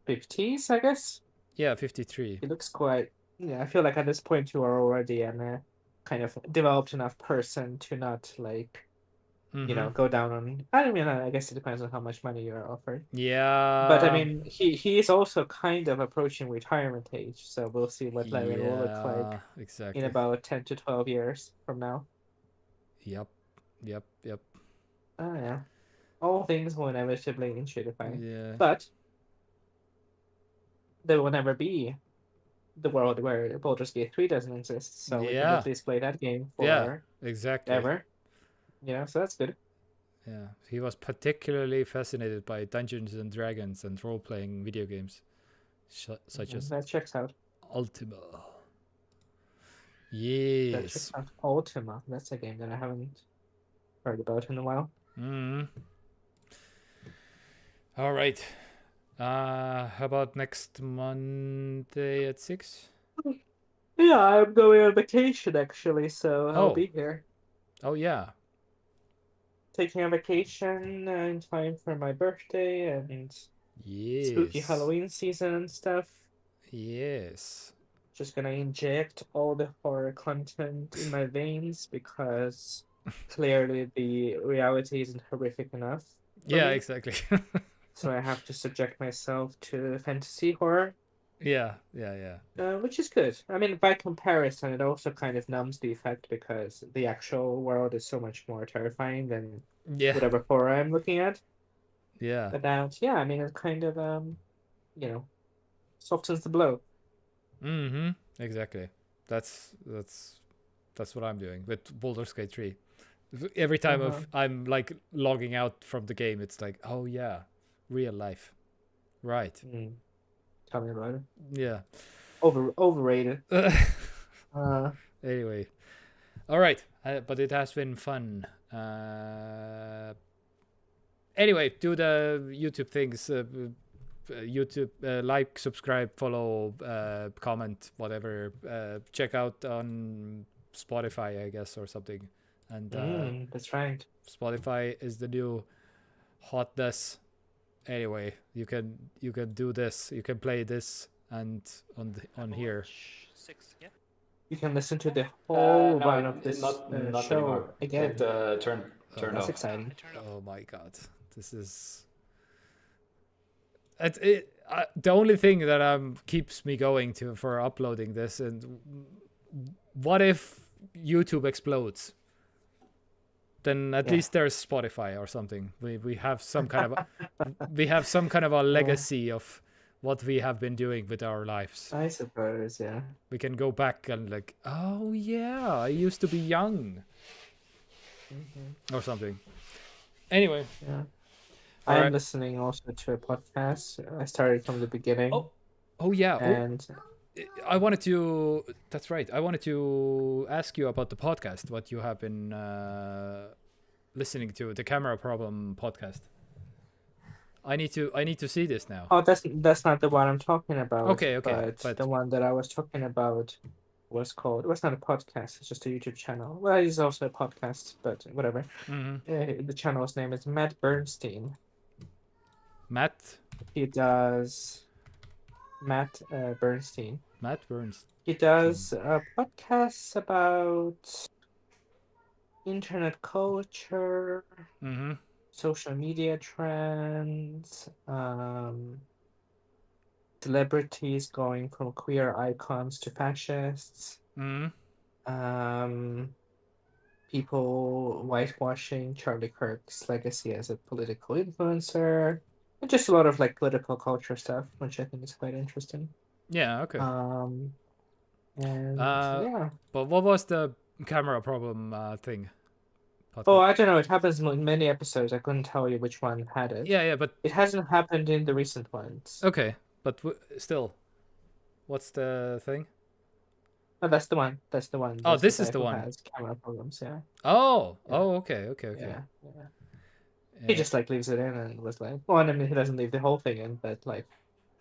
50s, I guess. Yeah, 53. He looks quite. Yeah, I feel like at this point you are already a kind of developed enough person to not go down on. I mean, I guess it depends on how much money you're offered. Yeah. But I mean, he is also kind of approaching retirement age, so we'll see what Larian will look like exactly. in about 10 to 12 years from now. Yep. Oh yeah. All things will inevitably intensify. Yeah. But there will never be the world where Baldur's Gate 3 doesn't exist, so we can at least play that game for exactly. ever. So that's good. Yeah, he was particularly fascinated by Dungeons and Dragons and role-playing video games, such as that checks out. Ultima. Yes. That checks out. Ultima. That's a game that I haven't heard about in a while. All right. How about next Monday at 6? Yeah, I'm going on vacation actually, so I'll be here. Oh yeah. Taking a vacation in time for my birthday and spooky Halloween season and stuff. Yes. Just gonna inject all the horror content in my veins because clearly the reality isn't horrific enough. Yeah, exactly. So I have to subject myself to fantasy horror. Yeah. Which is good. I mean, by comparison, it also kind of numbs the effect because the actual world is so much more terrifying than whatever horror I'm looking at. Yeah. But I mean, it kind of, softens the blow. Exactly. That's what I'm doing with Baldur's Gate 3. Every time I'm like logging out from the game, it's like, oh yeah, real life, right? Tell me about it. Yeah. Overrated. Anyway, all right, but it has been fun. Anyway, do the YouTube things. YouTube, like, subscribe, follow, comment, whatever. Check out on Spotify, I guess, or something. And that's right. Spotify is the new hotness. Anyway, you can do this. You can play this and on here. 6, yeah. You can listen to the whole No, run of this not show anymore. again. It turned That's off. exciting. Oh my god, this is. The only thing that keeps me going for uploading this, and what if YouTube explodes? Then at least there's Spotify or something. We have some kind of a legacy of what we have been doing with our lives. I suppose, yeah. We can go back and like, oh yeah, I used to be young, or something. Anyway, yeah. All I'm right. listening also to a podcast. I started from the beginning. Oh yeah. And I wanted to. That's right. I wanted to ask you about the podcast. What you have been listening to, the Camera Problem podcast. I need to see this now. oh, that's not the one I'm talking about. Okay, But the one that I was talking about was called. It was not a podcast. It's just a YouTube channel. Well, it's also a podcast, but whatever. The channel's name is Matt Bernstein. Matt He does. Matt Bernstein. Matt Burns. He does podcasts about internet culture, social media trends, celebrities going from queer icons to fascists, people whitewashing Charlie Kirk's legacy as a political influencer, and just a lot of like political culture stuff, which I think is quite interesting. Yeah. Okay. And yeah. But what was the Camera Problem thing? Oh, I don't know. It happens in many episodes. I couldn't tell you which one had it. Yeah, but it hasn't happened in the recent ones. Okay, but still, what's the thing? Oh, that's the one. That's the one. Oh, this is guy the who one. Has camera problems. Yeah. Oh. Yeah. Oh. Okay. Yeah. He just like leaves it in and was like, well, I mean, he doesn't leave the whole thing in, but like,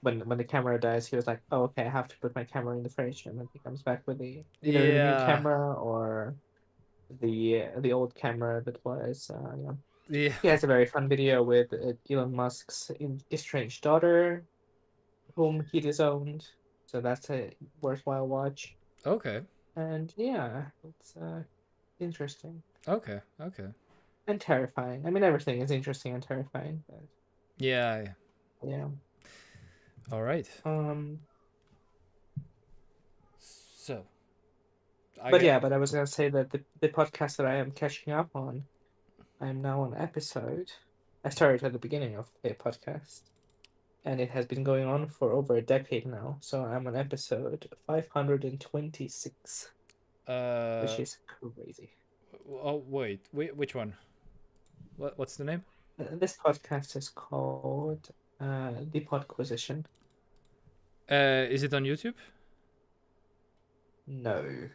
when the camera dies, he was like, oh, okay, I have to put my camera in the fridge, and then he comes back with either the new camera or the old camera that was. Yeah. He has a very fun video with Elon Musk's estranged daughter, whom he disowned. So that's a worthwhile watch. Okay. And yeah, it's interesting. Okay. And terrifying. I mean, everything is interesting and terrifying. But yeah. All right. So. But I was gonna say that the podcast that I am catching up on, I am now on episode. I started at the beginning of the podcast, and it has been going on for over a decade now. So I'm on episode 526, which is crazy. Oh wait, which one? What's the name? This podcast is called The Podquisition. Is it on YouTube? No.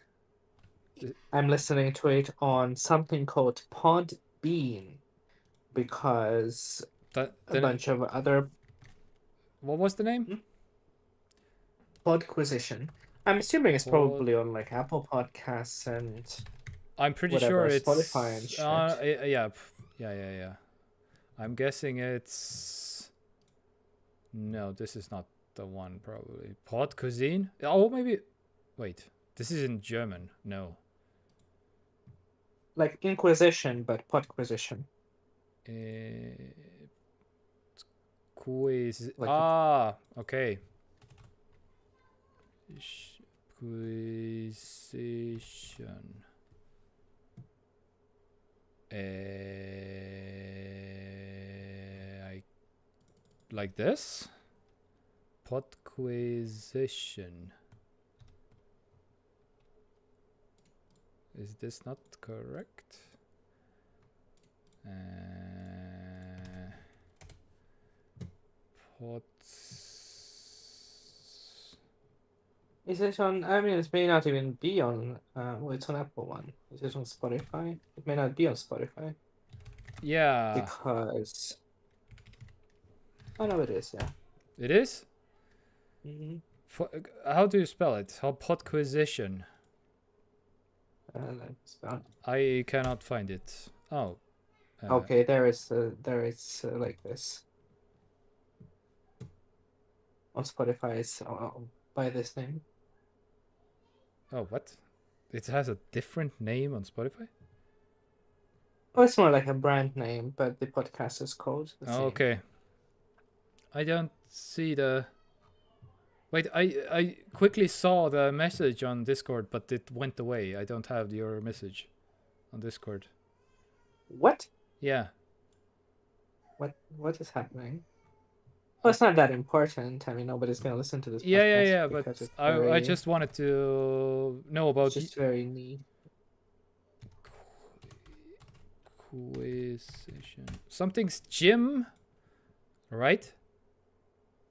I'm listening to it on something called Podbean because a bunch of other. What was the name? Podquisition. I'm assuming it's probably on like Apple Podcasts and. I'm pretty sure it's Spotify and shit. Yeah. I'm guessing it's. No, this is not the one. Probably Pod Cuisine. Oh, maybe. Wait, this is in German. No. Like Inquisition, but Podquisition. Quiz. Okay. Quization. Like this. Podquisition. Is this not correct? Is it on? I mean, it may not even be on. Well, it's on Apple One. Is it on Spotify? It may not be on Spotify. Yeah. Because Oh no, it is. Yeah. It is? Mm-hmm. How do you spell it? Podquisition. Let me spell. I cannot find it. Oh. Okay, there is like this. On Spotify, it's by this name. Oh, what? It has a different name on Spotify? Oh, it's more like a brand name, but the podcast is called the same. Okay. I don't see the... Wait, I quickly saw the message on Discord, but it went away. I don't have your message on Discord. What? Yeah. What is happening? Well, it's not that important. I mean, nobody's gonna listen to this podcast. Yeah, but I just wanted to know about... It's just very neat. Acquisition. Something's gym, right?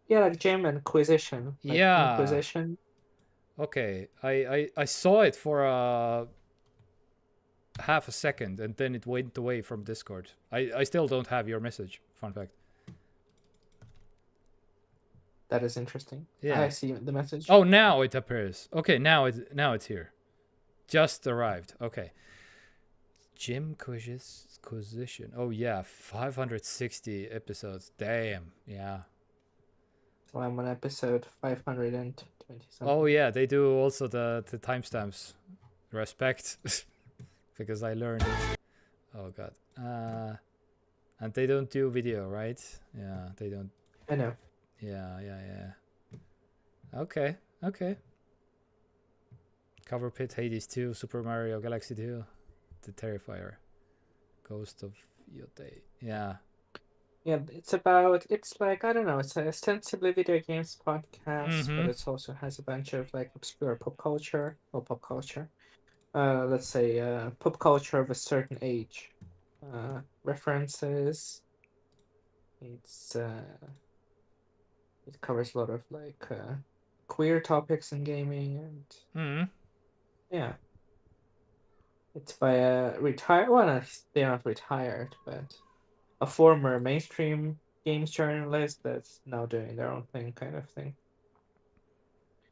Yeah, like gym and acquisition. Like Yeah. Inquisition. Okay, I saw it for half a second and then it went away from Discord. I still don't have your message. Fun fact. That is interesting. Yeah. I see the message. Oh, now it appears. Okay, now it's here. Just arrived. Okay. Gym acquisition. Oh yeah, 560 episodes. Damn. Yeah. So I'm on episode 520 something. Oh yeah, they do also the timestamps. Respect. Because I learned it. Oh god. And they don't do video, right? Yeah, they don't. I know. Yeah. Okay. Cover Pit, Hades 2, Super Mario Galaxy 2, The Terrifier, Ghost of Yote. Yeah. Yeah, it's like, I don't know, it's ostensibly video games podcast, but it also has a bunch of like obscure pop culture. Let's say pop culture of a certain age. References. It covers a lot of like queer topics in gaming and yeah. It's by a retired, well, they're not retired, but a former mainstream games journalist that's now doing their own thing, kind of thing.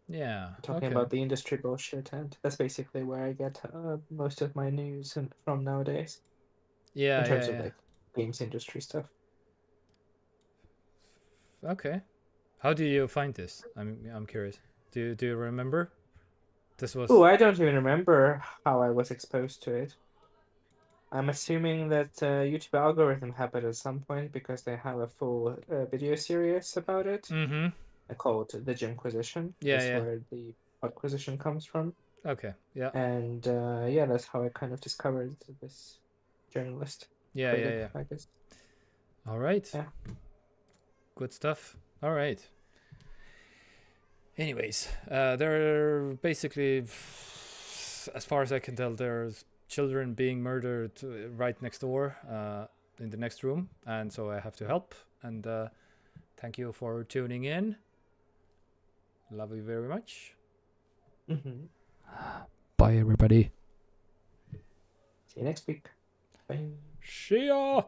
Yeah. Talking about the industry bullshit, and that's basically where I get most of my news from nowadays. Yeah. In terms of like games industry stuff. Okay. How do you find this? I'm curious. Do you remember? This was... Oh, I don't even remember how I was exposed to it. I'm assuming that YouTube algorithm happened at some point because they have a full video series about it. Called The Gymquisition. Yeah, That's where the Podquisition comes from. Okay, yeah. And that's how I kind of discovered this journalist. Yeah. I guess. All right. Yeah. Good stuff. All right. Anyways, there are basically, as far as I can tell, there's children being murdered right next door in the next room, and so I have to help. And thank you for tuning in. Love you very much. Bye, everybody. See you next week. Bye. See ya.